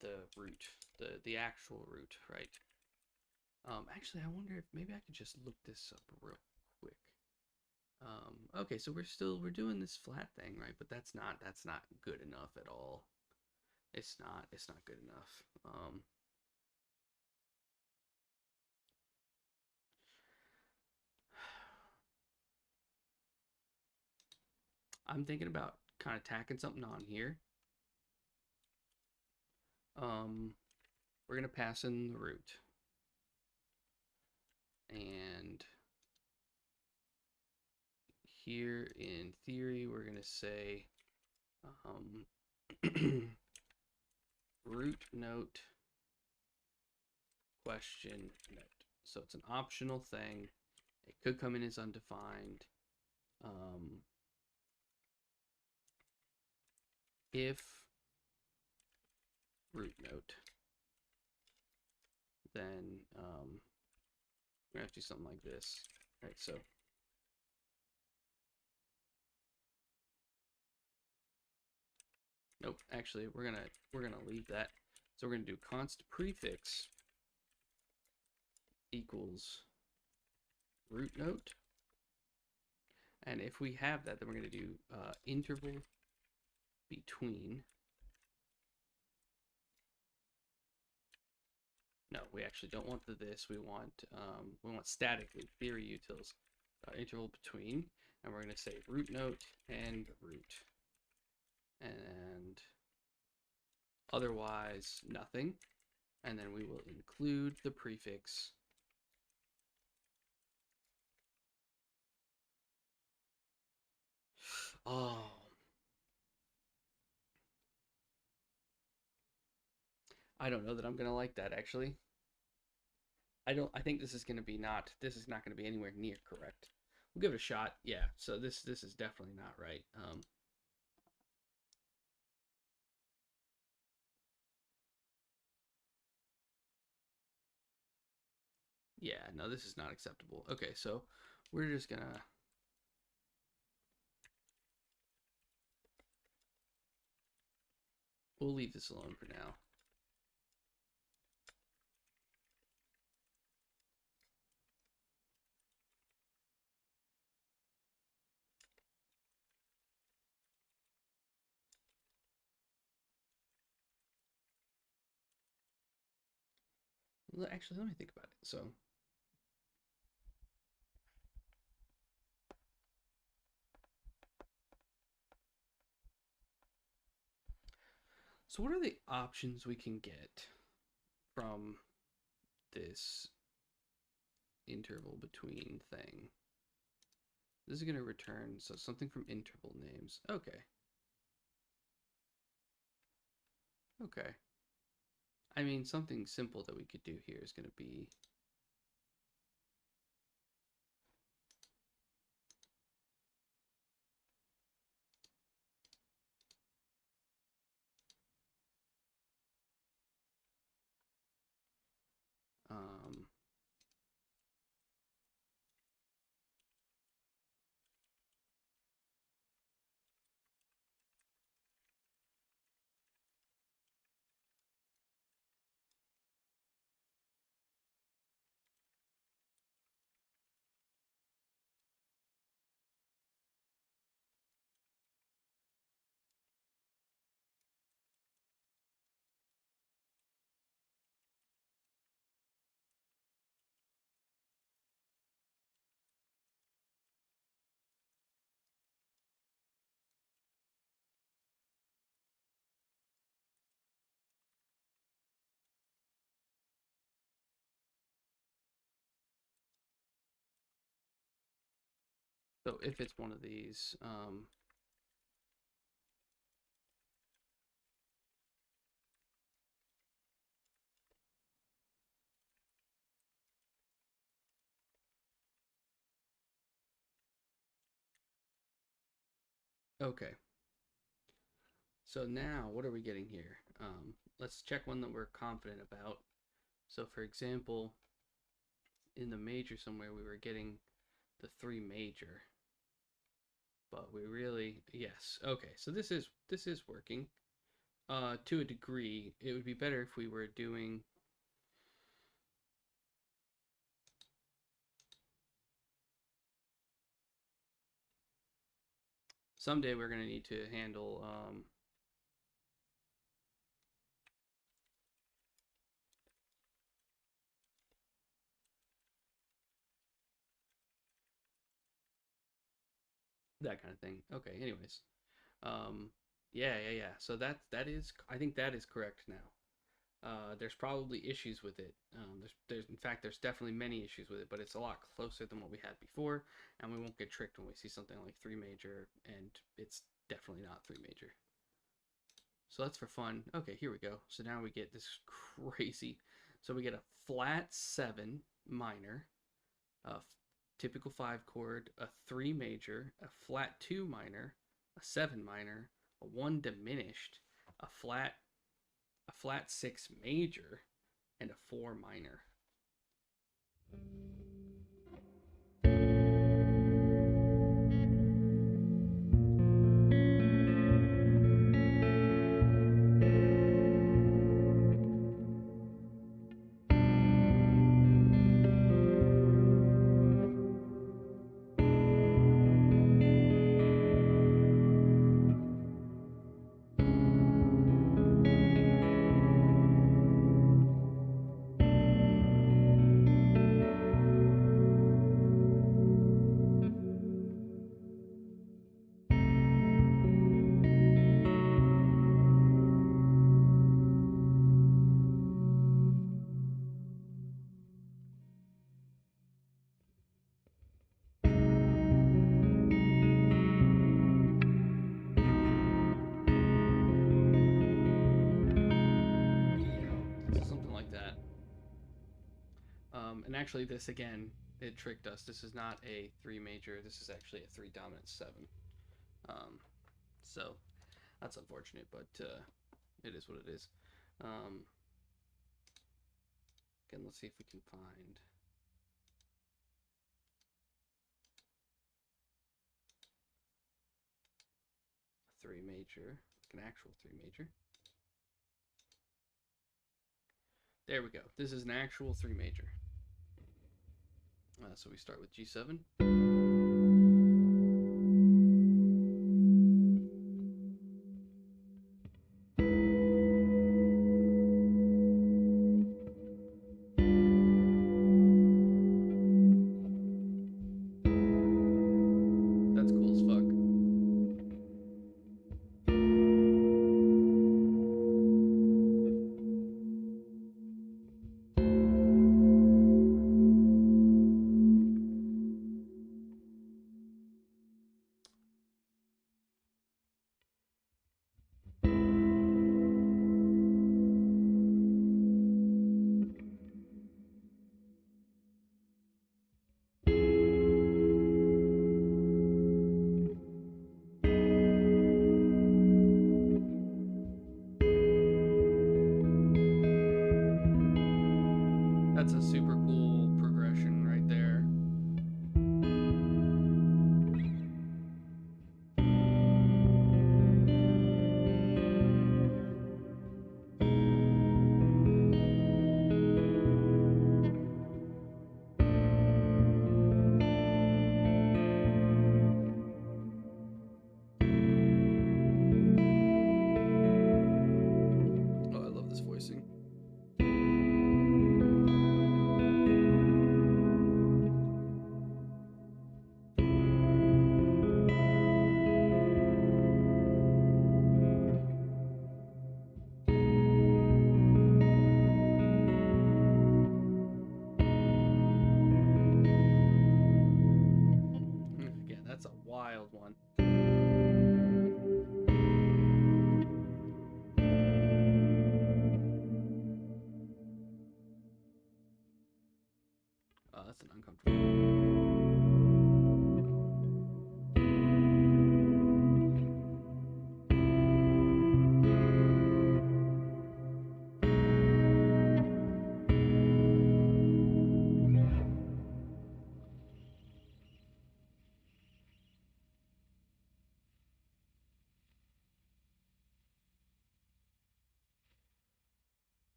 the root, the actual root, right? Actually, I wonder if maybe I could just look this up real quick. Okay, so we're doing this flat thing, right? But that's not good enough at all. It's not good enough. I'm thinking about kind of tacking something on here. We're gonna pass in the root, and here in theory we're gonna say root note question note. So it's an optional thing. It could come in as undefined. If root note, then we're gonna have to do something like this, right? So nope, actually we're gonna leave that. So we're gonna do const prefix equals root note, and if we have that, then we're gonna do interval between. No, we actually don't want this. We want statically theory utils interval between, and we're going to say root note and root, and otherwise nothing, and then we will include the prefix oh. I don't know that I'm gonna like that actually. I think this is not gonna be anywhere near correct. We'll give it a shot. Yeah, so this is definitely not right. Yeah, no, this is not acceptable. Okay, so we're just gonna we'll leave this alone for now. actually, let me think about it. So what are the options we can get from this interval between thing? This is going to return, so something from interval names. Okay. Okay. I mean, something simple that we could do here is going to be um, so if it's one of these, okay. So now what are we getting here? Let's check one that we're confident about. So for example, in the major somewhere we were getting the 3 major, but we really, yes. Okay, so this is working. To a degree. It would be better if we were doing someday we're going to need to handle that kind of thing. Okay, anyways. Yeah. So that is, I think that is correct now. There's probably issues with it. There's in fact there's definitely many issues with it, but it's a lot closer than what we had before, and we won't get tricked when we see something like 3 major and it's definitely not 3 major. So that's for fun. Okay, here we go. So now we get this crazy. So we get a flat 7 minor, a typical 5 chord, a 3 major, a flat 2 minor, a 7 minor, a 1 diminished, a flat 6 major, and a 4 minor. So something like that. And actually, this again, it tricked us. This is not a 3 major. This is actually a 3 dominant 7. Um, so that's unfortunate, but it is what it is. Again, let's see if we can find a 3 major, like an actual 3 major. There we go. This is an actual 3 major. So we start with G7. that's an uncomfortable.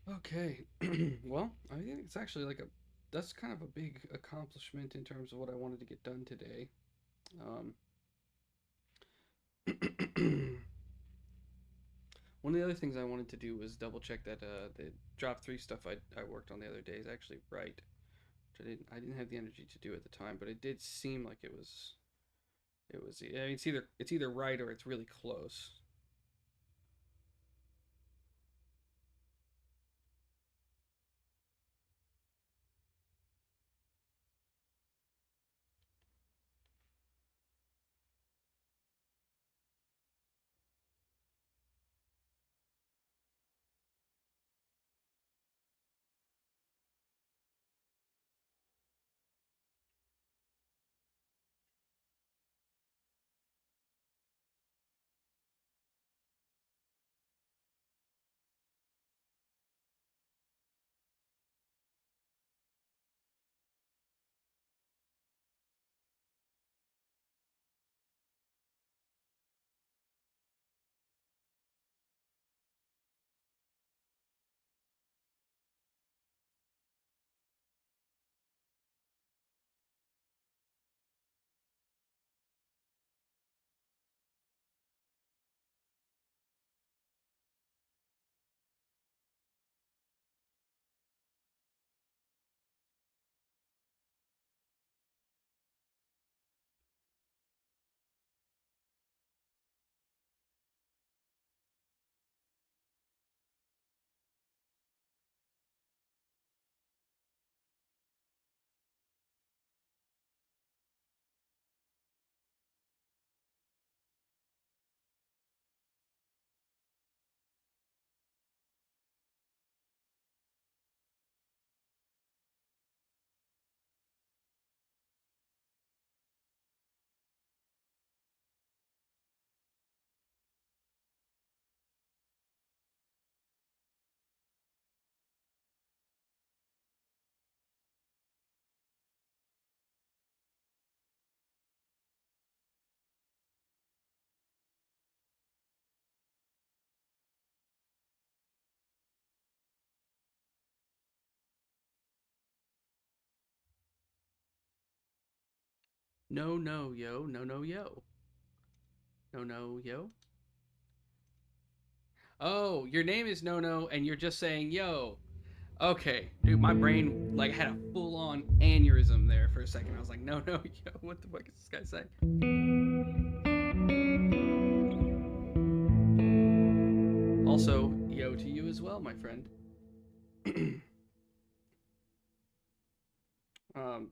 Okay. Well, I think it's actually like a that's kind of a big accomplishment in terms of what I wanted to get done today. Um, one of the other things I wanted to do was double check that the drop three stuff I worked on the other day is actually right. Which I didn't have the energy to do at the time, but it did seem like it was. I mean, it's either right or it's really close. No, no, yo, no, no, yo, no, no, yo. Oh, your name is No No, and you're just saying yo. Okay, dude, my brain like had a full on aneurysm there for a second. I was like, no, no, yo, what the fuck is this guy saying? Also, yo to you as well, my friend.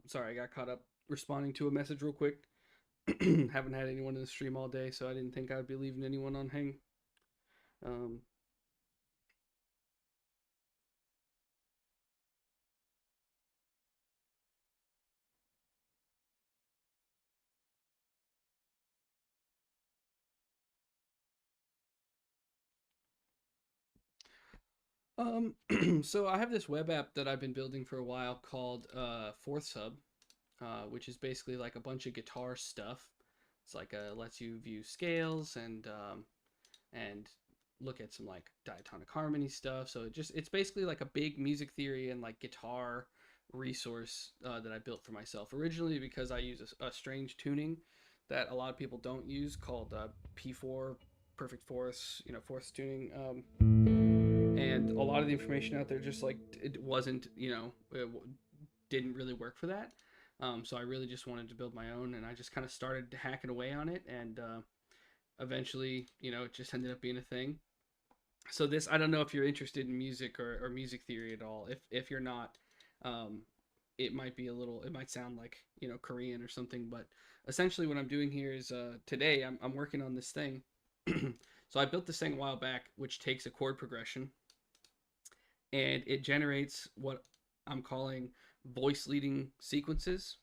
Sorry, I got caught up responding to a message real quick. Haven't had anyone in the stream all day, so I didn't think I'd be leaving anyone on hang. Um, so I have this web app that I've been building for a while called 4th Hub, which is basically like a bunch of guitar stuff. It's like lets you view scales and look at some like diatonic harmony stuff. So it's basically like a big music theory and like guitar resource that I built for myself originally because I use a strange tuning that a lot of people don't use called P4 perfect fourths, fourths tuning. And a lot of the information out there just like it wasn't, it didn't really work for that. So I really just wanted to build my own, and I just kind of started hacking away on it, and eventually, it just ended up being a thing. So this, I don't know if you're interested in music or music theory at all. If you're not, um, it might be a little, it might sound like, you know, Korean or something. But essentially, what I'm doing here is today I'm working on this thing. So I built this thing a while back, which takes a chord progression and it generates what I'm calling voice leading sequences.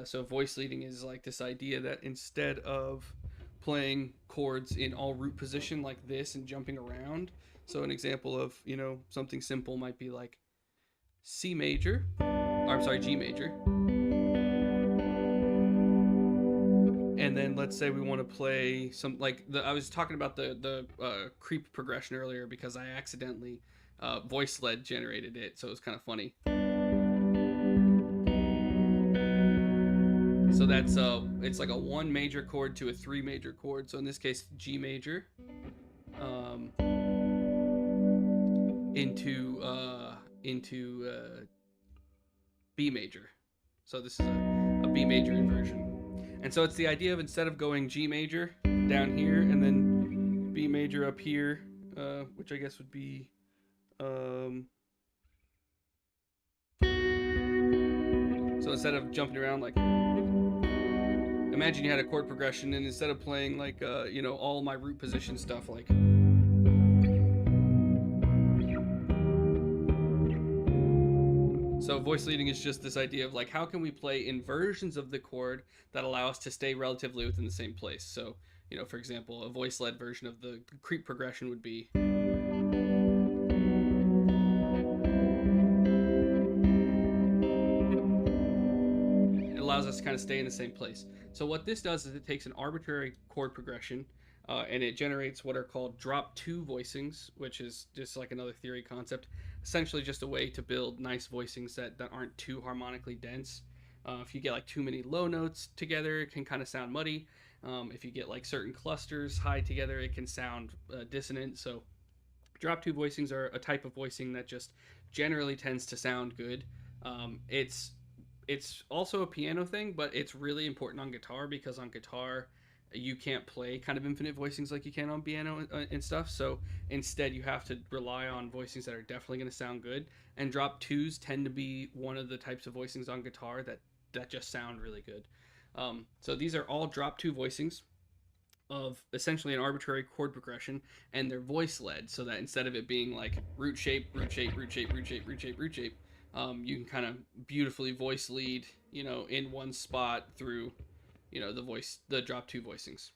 So voice leading is like this idea that instead of playing chords in all root position like this and jumping around, so an example of, you know, something simple might be like C major, or I'm sorry, G major, and then let's say we want to play some like I was talking about the creep progression earlier because I accidentally voice led generated it, so it was kind of funny. So that's it's like a one major chord to a three major chord. So in this case, G major, into B major. So this is a B major inversion. And so it's the idea of instead of going G major down here and then B major up here, which I guess would be so instead of jumping around like, imagine you had a chord progression and instead of playing like you know, all my root position stuff like, so voice leading is just this idea of like how can we play inversions of the chord that allow us to stay relatively within the same place. So, you know, for example, a voice led version of the creep progression would be, it allows us to kind of stay in the same place. So what this does is it takes an arbitrary chord progression and it generates what are called drop two voicings, which is just like another theory concept. Essentially, just a way to build nice voicings that aren't too harmonically dense. If you get like too many low notes together, it can kind of sound muddy. If you get like certain clusters high together, it can sound dissonant. So, drop two voicings are a type of voicing that just generally tends to sound good. It's also a piano thing, but it's really important on guitar because on guitar you can't play kind of infinite voicings like you can on piano and stuff. So instead, you have to rely on voicings that are definitely going to sound good. And drop twos tend to be one of the types of voicings on guitar that just sound really good. So these are all drop two voicings of essentially an arbitrary chord progression, and they're voice led, so that instead of it being like root shape, root shape, root shape, root shape, root shape, root shape, you can kind of beautifully voice lead, you know, in one spot through, you know, the drop two voicings.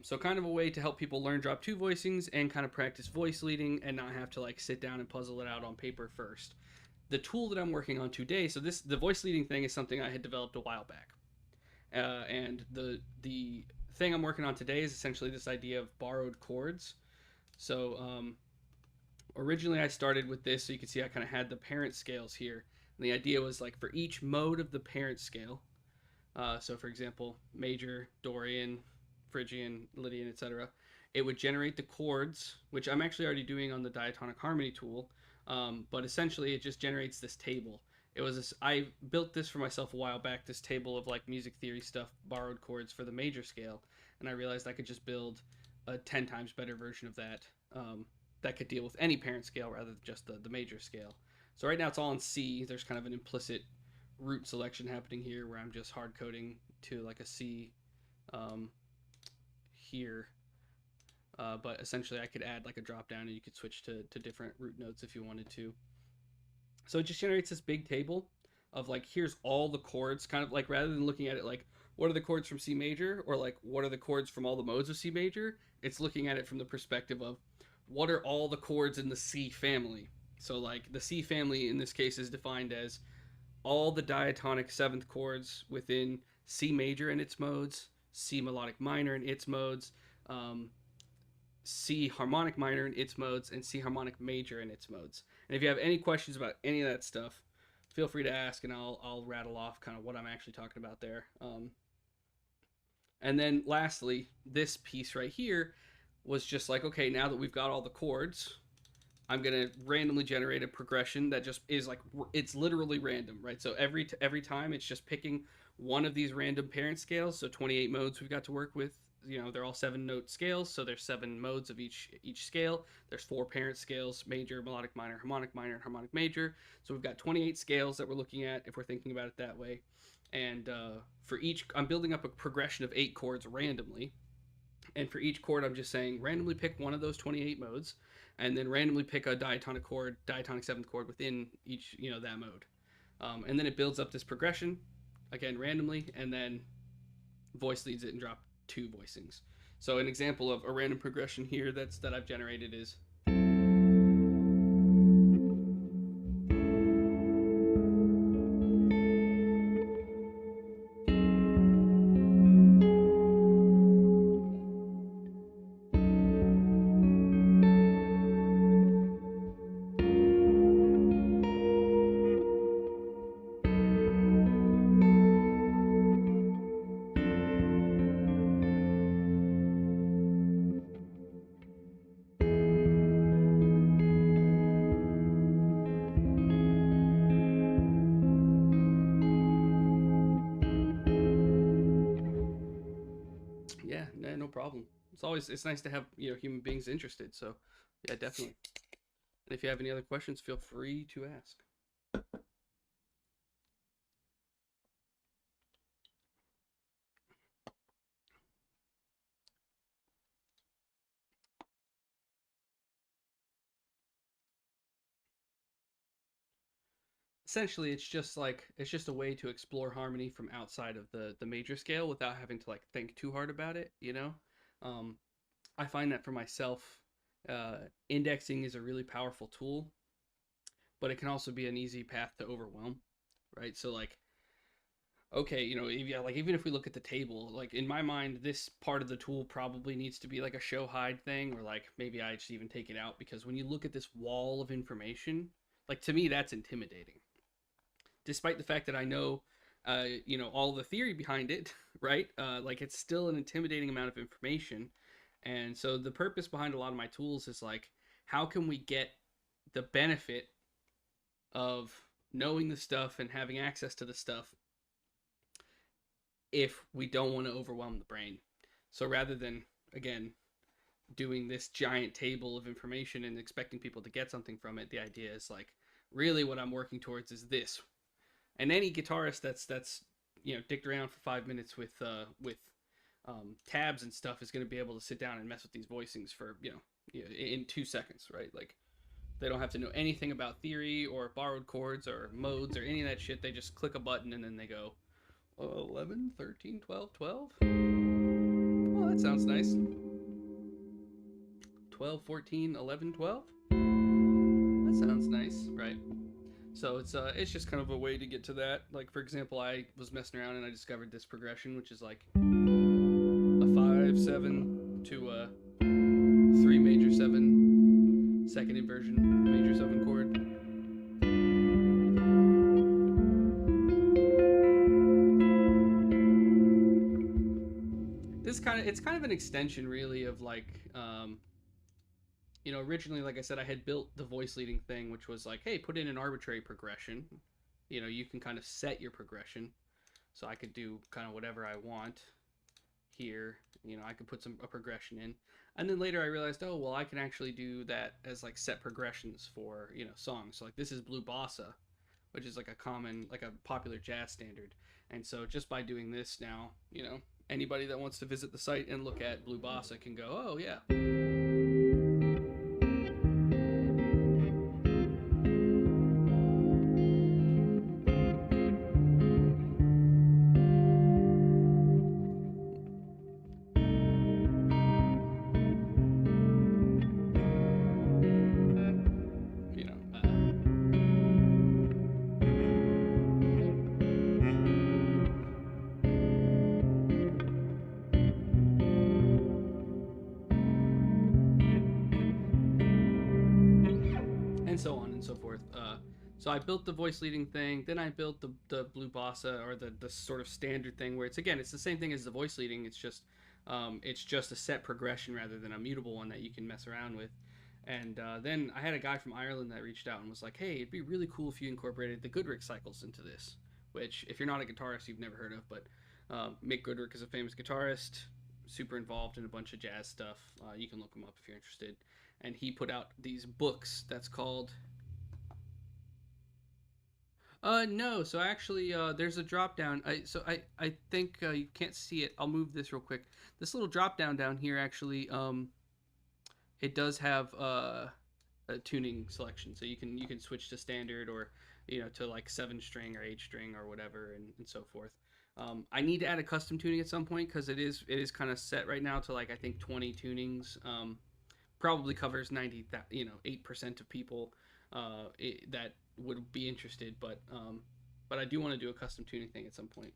So kind of a way to help people learn drop two voicings and kind of practice voice leading and not have to like sit down and puzzle it out on paper first. The tool that I'm working on today, so the voice leading thing is something I had developed a while back, and the thing I'm working on today is essentially this idea of borrowed chords. So originally I started with this, so you can see I kind of had the parent scales here. And the idea was like for each mode of the parent scale, so for example, major, Dorian, Phrygian, Lydian, etc., it would generate the chords, which I'm actually already doing on the diatonic harmony tool. But essentially, it just generates this table. I built this for myself a while back. This table of like music theory stuff, borrowed chords for the major scale, and I realized I could just build a 10 times better version of that that could deal with any parent scale rather than just the major scale. So right now it's all in C. There's kind of an implicit root selection happening here where I'm just hard coding to like a C um, here. But essentially, I could add like a drop down and you could switch to different root notes if you wanted to. So it just generates this big table of like, here's all the chords, kind of like rather than looking at it like, what are the chords from C major or like, what are the chords from all the modes of C major? It's looking at it from the perspective of what are all the chords in the C family. So like the C family in this case is defined as all the diatonic seventh chords within C major and its modes, C melodic minor and its modes, C harmonic minor in its modes, and C harmonic major in its modes. And if you have any questions about any of that stuff, feel free to ask, and I'll rattle off kind of what I'm actually talking about there. And then lastly, this piece right here was just like, okay, now that we've got all the chords, I'm gonna randomly generate a progression that just is like, it's literally random, right? So every time it's just picking one of these random parent scales. So 28 modes we've got to work with they're all 7-note scales, so there's 7 modes of each scale. There's 4 parent scales: major, melodic minor, and harmonic major. So we've got 28 scales that we're looking at if we're thinking about it that way. And for each, I'm building up a progression of 8 chords randomly. And for each chord, I'm just saying randomly pick one of those 28 modes, and then randomly pick a diatonic chord, diatonic 7th chord within each, that mode. And then it builds up this progression again randomly, and then voice leads it and drop 2 voicings. So an example of a random progression here that I've generated is. Yeah, no problem. It's nice to have human beings interested. So yeah, definitely. And if you have any other questions, feel free to ask. Essentially, it's just a way to explore harmony from outside of the major scale without having to like think too hard about it. um, I find that for myself, uh, indexing is a really powerful tool, but it can also be an easy path to overwhelm, right? So like, okay, yeah, like even if we look at the table, like in my mind, this part of the tool probably needs to be like a show hide thing, or like maybe I just even take it out, because when you look at this wall of information, like to me that's intimidating, despite the fact that I know, all the theory behind it, right? Like it's still an intimidating amount of information, and so the purpose behind a lot of my tools is like, how can we get the benefit of knowing the stuff and having access to the stuff if we don't want to overwhelm the brain? So rather than, again, doing this giant table of information and expecting people to get something from it, the idea is like, really what I'm working towards is this. And any guitarist that's dicked around for 5 minutes with tabs and stuff is going to be able to sit down and mess with these voicings for in 2 seconds, right? Like they don't have to know anything about theory or borrowed chords or modes or any of that shit. They just click a button and then they go, 11, 13, 12, 12. Oh, that sounds nice. 12, 14, 11, 12. That sounds nice, right? So it's just kind of a way to get to that. Like for example, I was messing around and I discovered this progression, which is like a 5/7 to a 3 major 7 second inversion major 7 chord. It's kind of an extension really of like, originally, like I said, I had built the voice leading thing, which was like, hey, put in an arbitrary progression. You can kind of set your progression, so I could do kind of whatever I want here. I could put a progression in, and then later I realized, oh well, I can actually do that as like set progressions for songs. So like this is Blue Bossa, which is like a popular jazz standard, and so just by doing this now, anybody that wants to visit the site and look at Blue Bossa can go, oh yeah. you know uh, and so on and so forth. So I built the voice leading thing, then I built the Blue Bossa, or the sort of standard thing where it's the same thing as the voice leading. It's just a set progression rather than a mutable one that you can mess around with. And then I had a guy from Ireland that reached out and was like, hey, it'd be really cool if you incorporated the Goodrich cycles into this. Which, if you're not a guitarist, you've never heard of, but Mick Goodrich is a famous guitarist. super involved in a bunch of jazz stuff. You can look him up if you're interested. And he put out these books that's called no. So actually, there's a drop down. I think you can't see it. I'll move this real quick. This little drop down here actually, it does have a tuning selection, so you can switch to standard or to like 7 string or 8 string or whatever, and so forth. I need to add a custom tuning at some point because it is kind of set right now to like I think 20 tunings. Probably covers 8% of people that would be interested, but I do want to do a custom tuning thing at some point.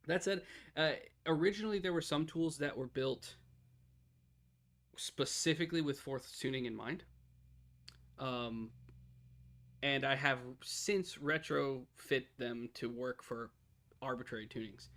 That said, uh, originally there were some tools that were built specifically with fourth tuning in mind, um, and I have since retrofit them to work for arbitrary tunings.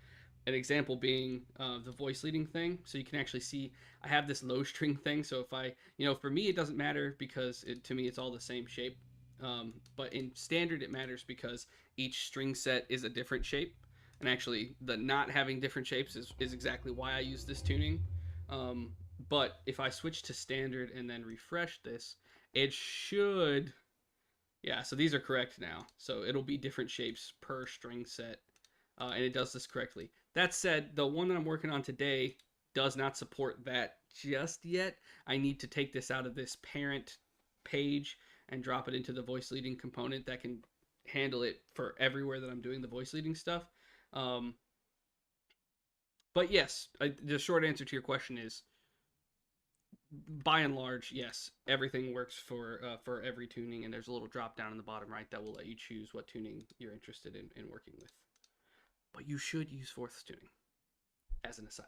An example being the voice leading thing. So you can actually see I have this low string thing. So if for me, it doesn't matter because to me, it's all the same shape. But in standard, it matters because each string set is a different shape. And actually, the not having different shapes is exactly why I use this tuning. Um, but if I switch to standard and then refresh this, it should. Yeah, so these are correct now. So it'll be different shapes per string set, and it does this correctly. That said, the one that I'm working on today does not support that just yet. I need to take this out of this parent page and drop it into the voice leading component that can handle it for everywhere that I'm doing the voice leading stuff. Um, but yes, the short answer to your question is, by and large, yes, everything works for every tuning, and there's a little drop down in the bottom right that will let you choose what tuning you're interested in working with. But you should use fourth tuning, as an aside.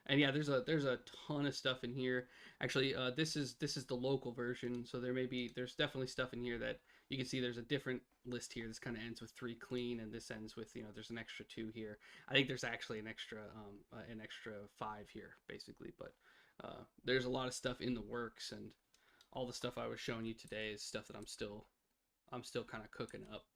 And yeah, there's a ton of stuff in here. Actually, this is the local version, so there's definitely stuff in here that you can see. There's a different list here. This kind of ends with 3 clean, and this ends with there's an extra 2 here. I think there's actually an extra 5 here, basically. But there's a lot of stuff in the works, and all the stuff I was showing you today is stuff that I'm still kind of cooking up.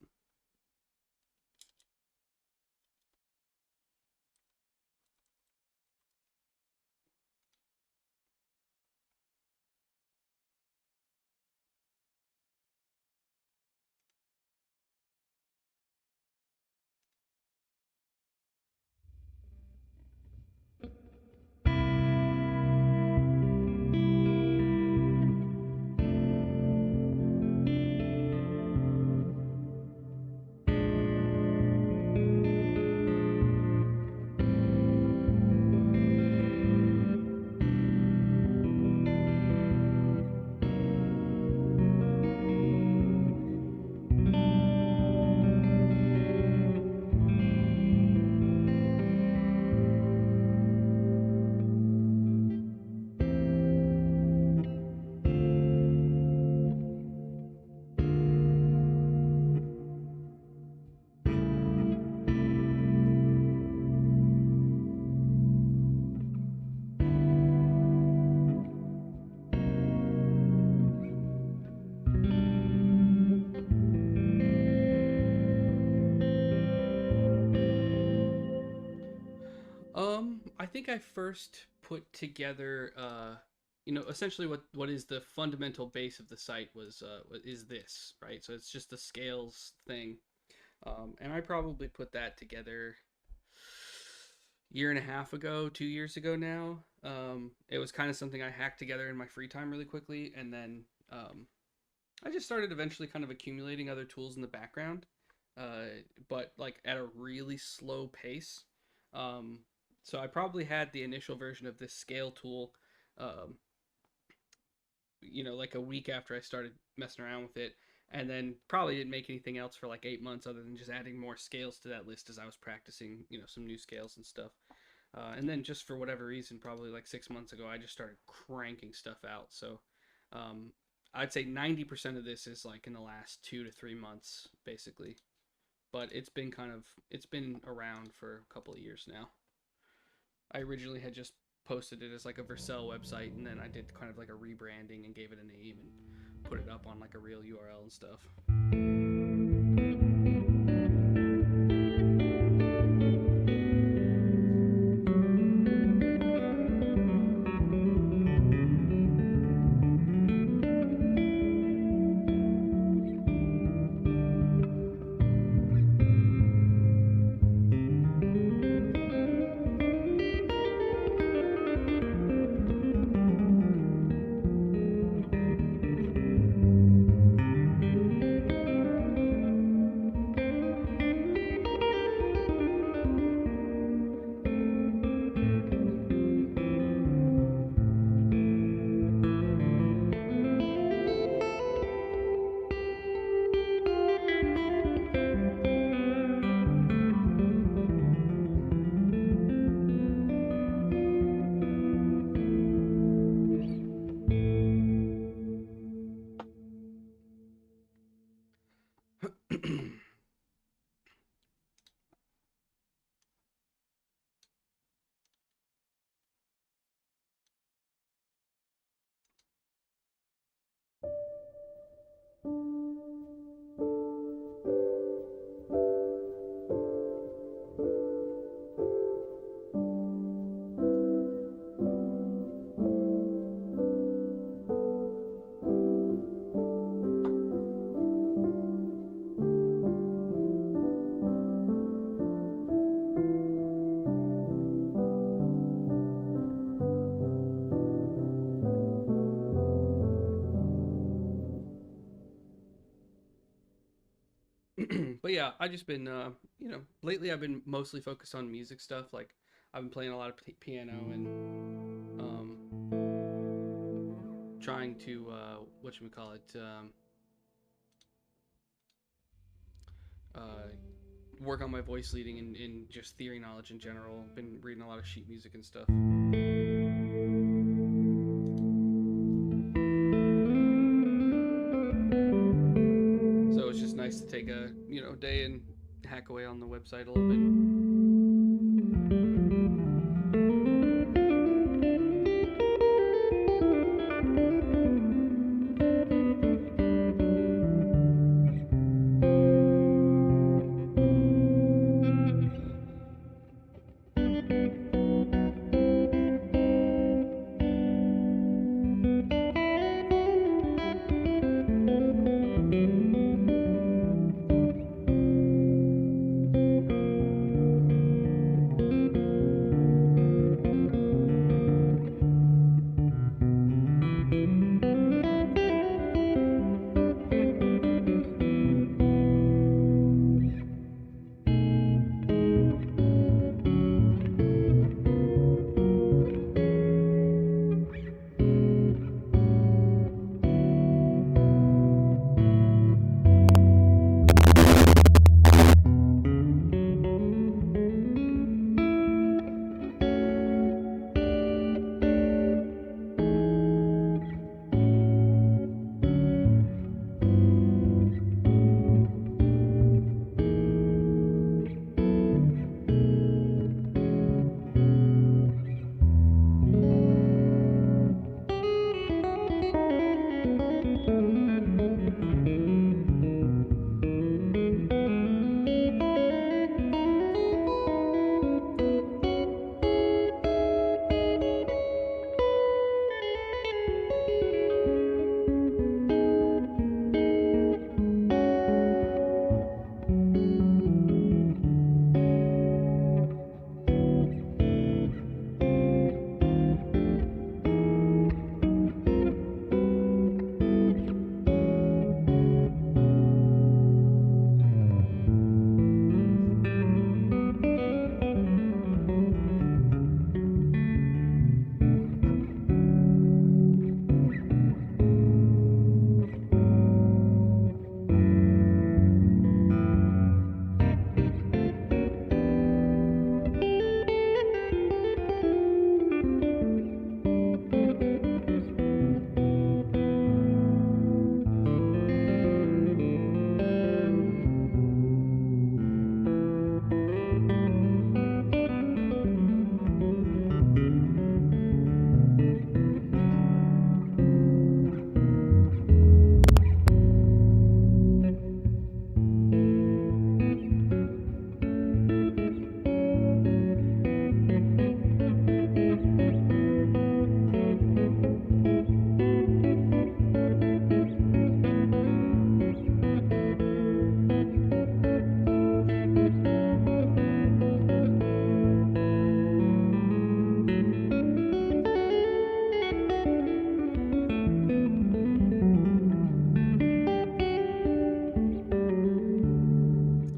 I think I first put together, essentially what is the fundamental base of the site is this, right? So it's just the scales thing, and I probably put that together year and a half ago, 2 years ago now. It was kind of something I hacked together in my free time really quickly, and then I just started eventually kind of accumulating other tools in the background, but like at a really slow pace. Um, so I probably had the initial version of this scale tool, um, like a week after I started messing around with it, and then probably didn't make anything else for like 8 months other than just adding more scales to that list as I was practicing, some new scales and stuff. And then just for whatever reason, probably like 6 months ago, I just started cranking stuff out. So um, I'd say 90% of this is like in the last 2 to 3 months, basically. But it's been around for a couple of years now. I originally had just posted it as like a Vercel website, and then I did kind of like a rebranding and gave it a name and put it up on like a real URL and stuff. But yeah, I just been lately I've been mostly focused on music stuff. Like I've been playing a lot of piano and trying to whatchamacallit, uh, work on my voice leading and just theory knowledge in general. Been reading a lot of sheet music and stuff. So it's just nice to take a day and hack away on the website a little bit.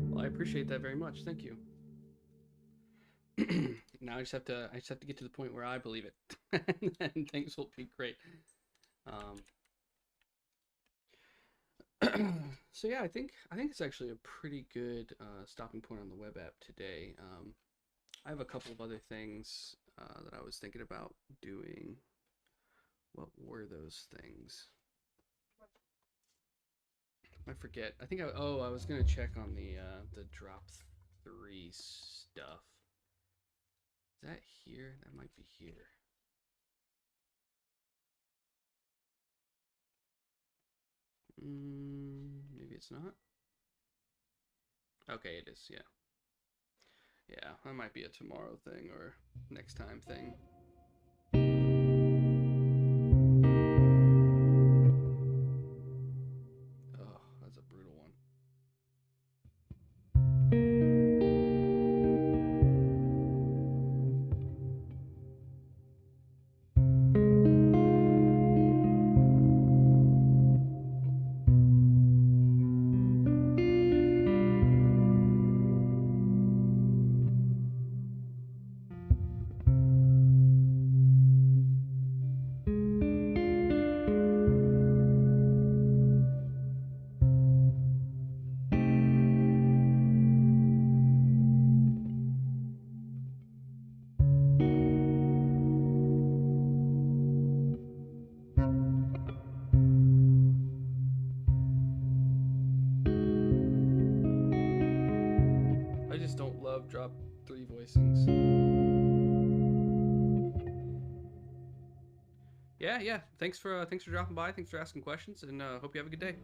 Well, I appreciate that very much. Thank you. Now I just have to get to the point where I believe it, and then things will be great. Um, so yeah, I think it's actually a pretty good stopping point on the web app today. I have a couple of other things that I was thinking about doing. What were those things? I forget. I was gonna check on the drop 3 stuff. Is that here? That might be here. Maybe it's not. Okay, it is. Yeah, yeah. That might be a tomorrow thing or next time thing. Oh, that's a brutal one. drop 3 voicings. Yeah. Thanks for dropping by. Thanks for asking questions, and hope you have a good day.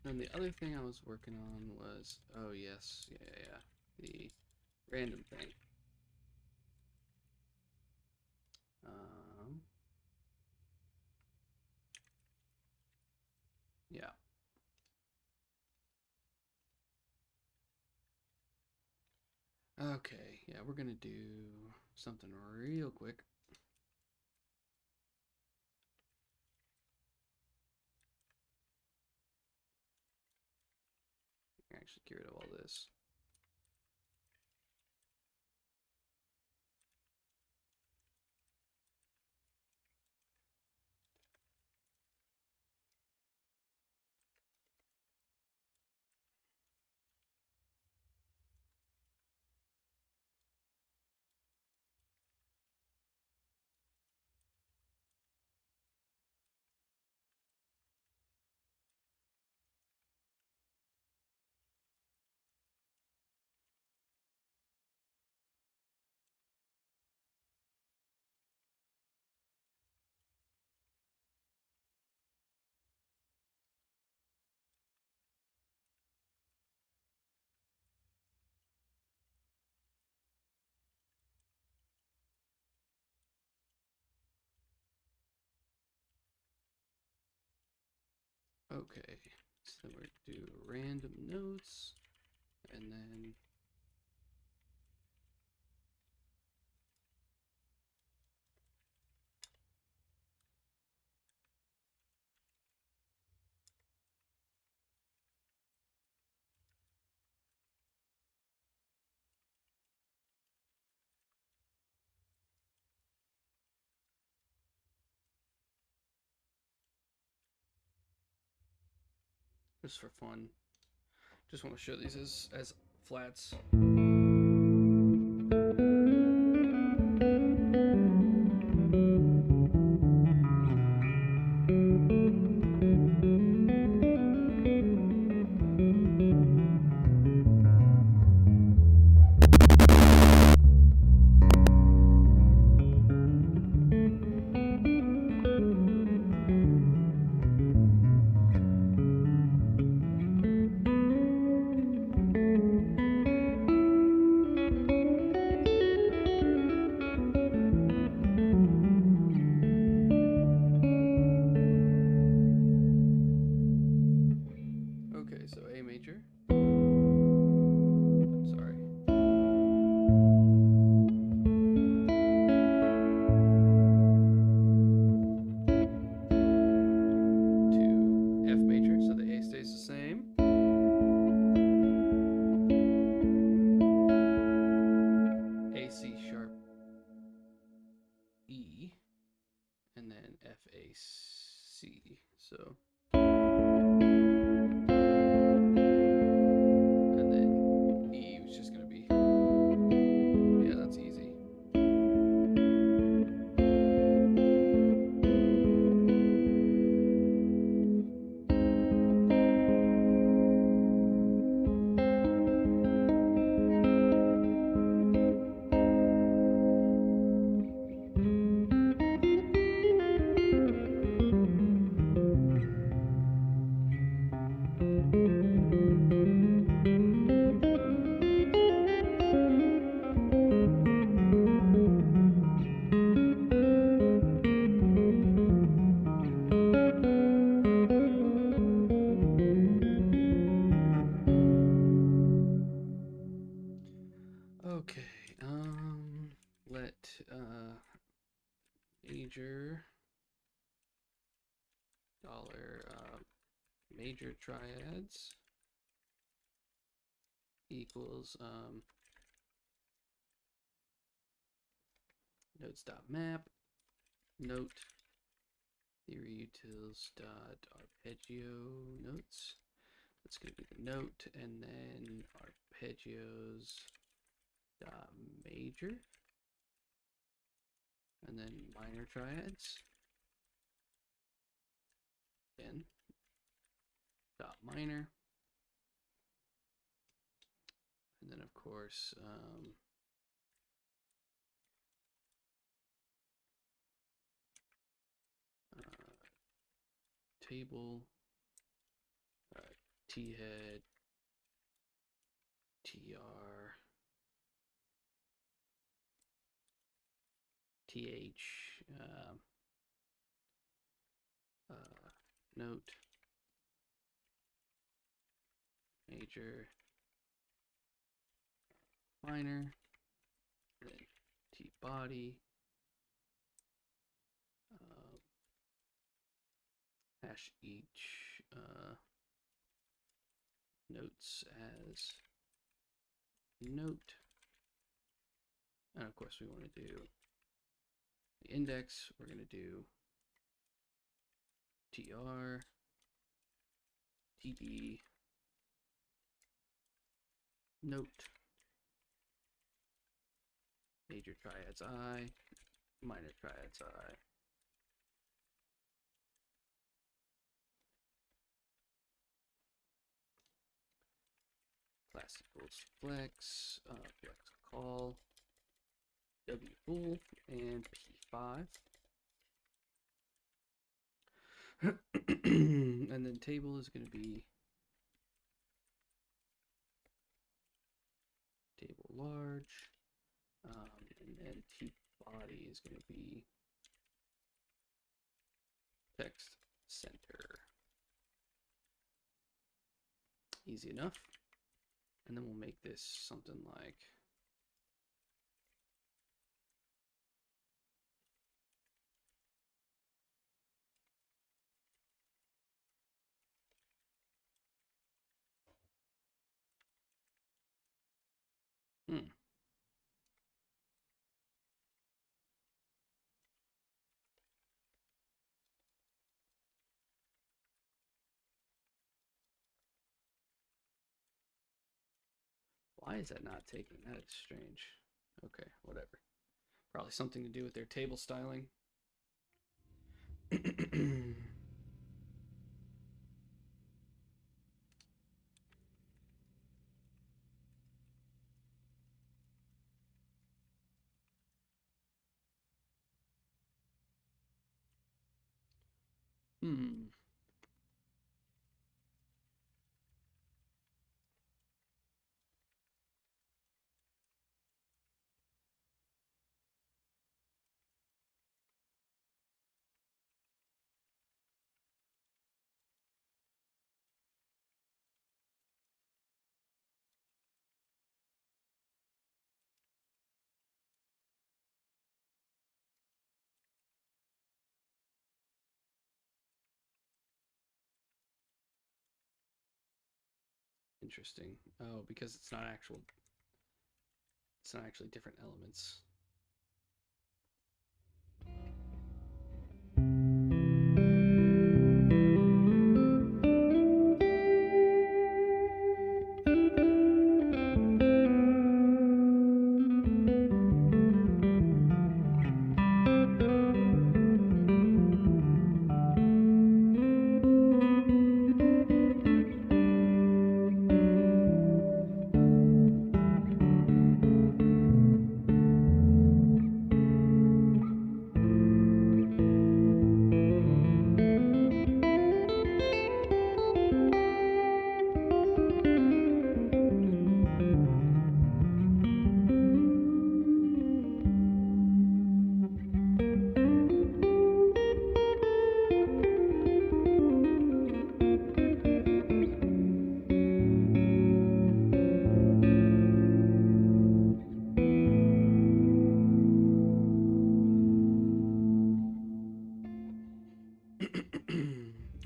And the other thing I was working on was, oh yes, yeah, the random thing. Yeah. Okay, yeah, we're gonna do something real quick. Actually, get rid of all this. Okay, so we're gonna do random notes, and then just for fun, just want to show these as flats. Okay, so A major. Sorry. To F major, so the A stays the same. A, C sharp, E, and then F, A, C. So, and then E was just gonna be, yeah, that's easy. Okay, let major dollar major triads equals notes.map note theory utils dot arpeggio notes. That's going to be the note, and then arpeggios dot major, and then minor triads again dot minor, and then of course table T head, TR, TH, note, major, minor, then T body, hash each notes as note, and of course we want to do the index. We're going to do TR, TD, note, major triads I, minor triads I. Class equals flex, flex call, W full, and P5. And then table is going to be table large, and then T body is going to be text center. Easy enough. And then we'll make this something like why is that not taking? That is strange. Okay, whatever. Probably something to do with their table styling. Interesting. Oh, because it's not actually different elements.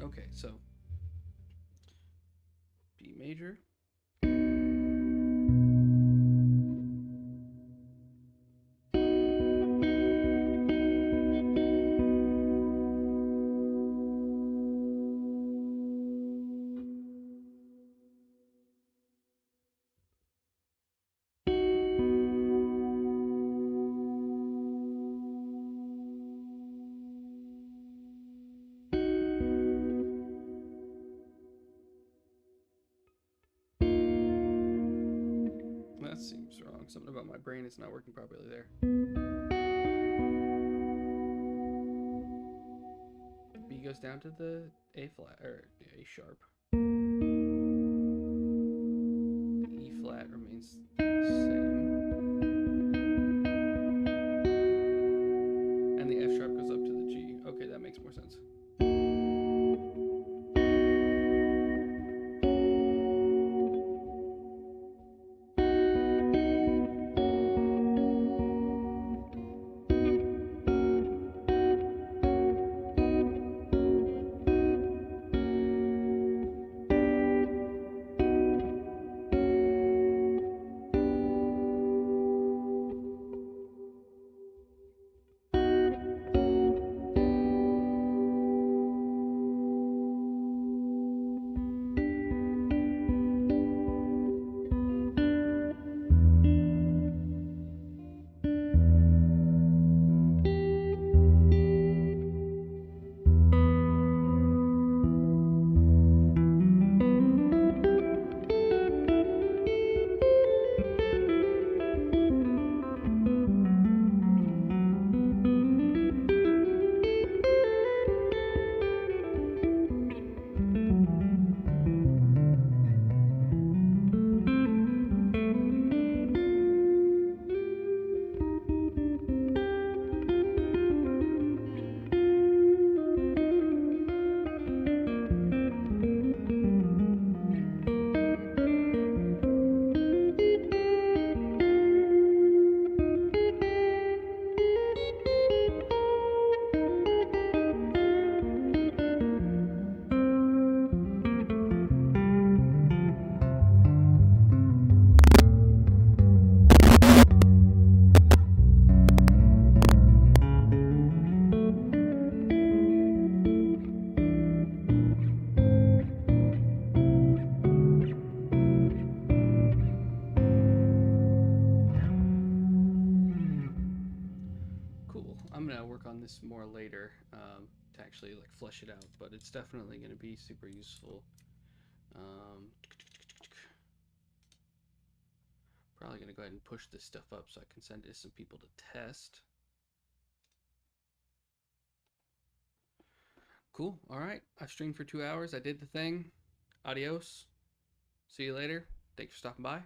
Okay, so B major. That seems wrong. Something about my brain is not working properly there. B goes down to the A flat or A sharp. remains the same. And the F sharp goes up to the G. Okay, that makes more sense. Cool. I'm gonna work on this more later to actually like flesh it out, but it's definitely gonna be super useful. Um, Probably gonna go ahead and push this stuff up so I can send it to some people to test. Cool. All right. I streamed for 2 hours. I did the thing. Adios. See you later. Thanks for stopping by.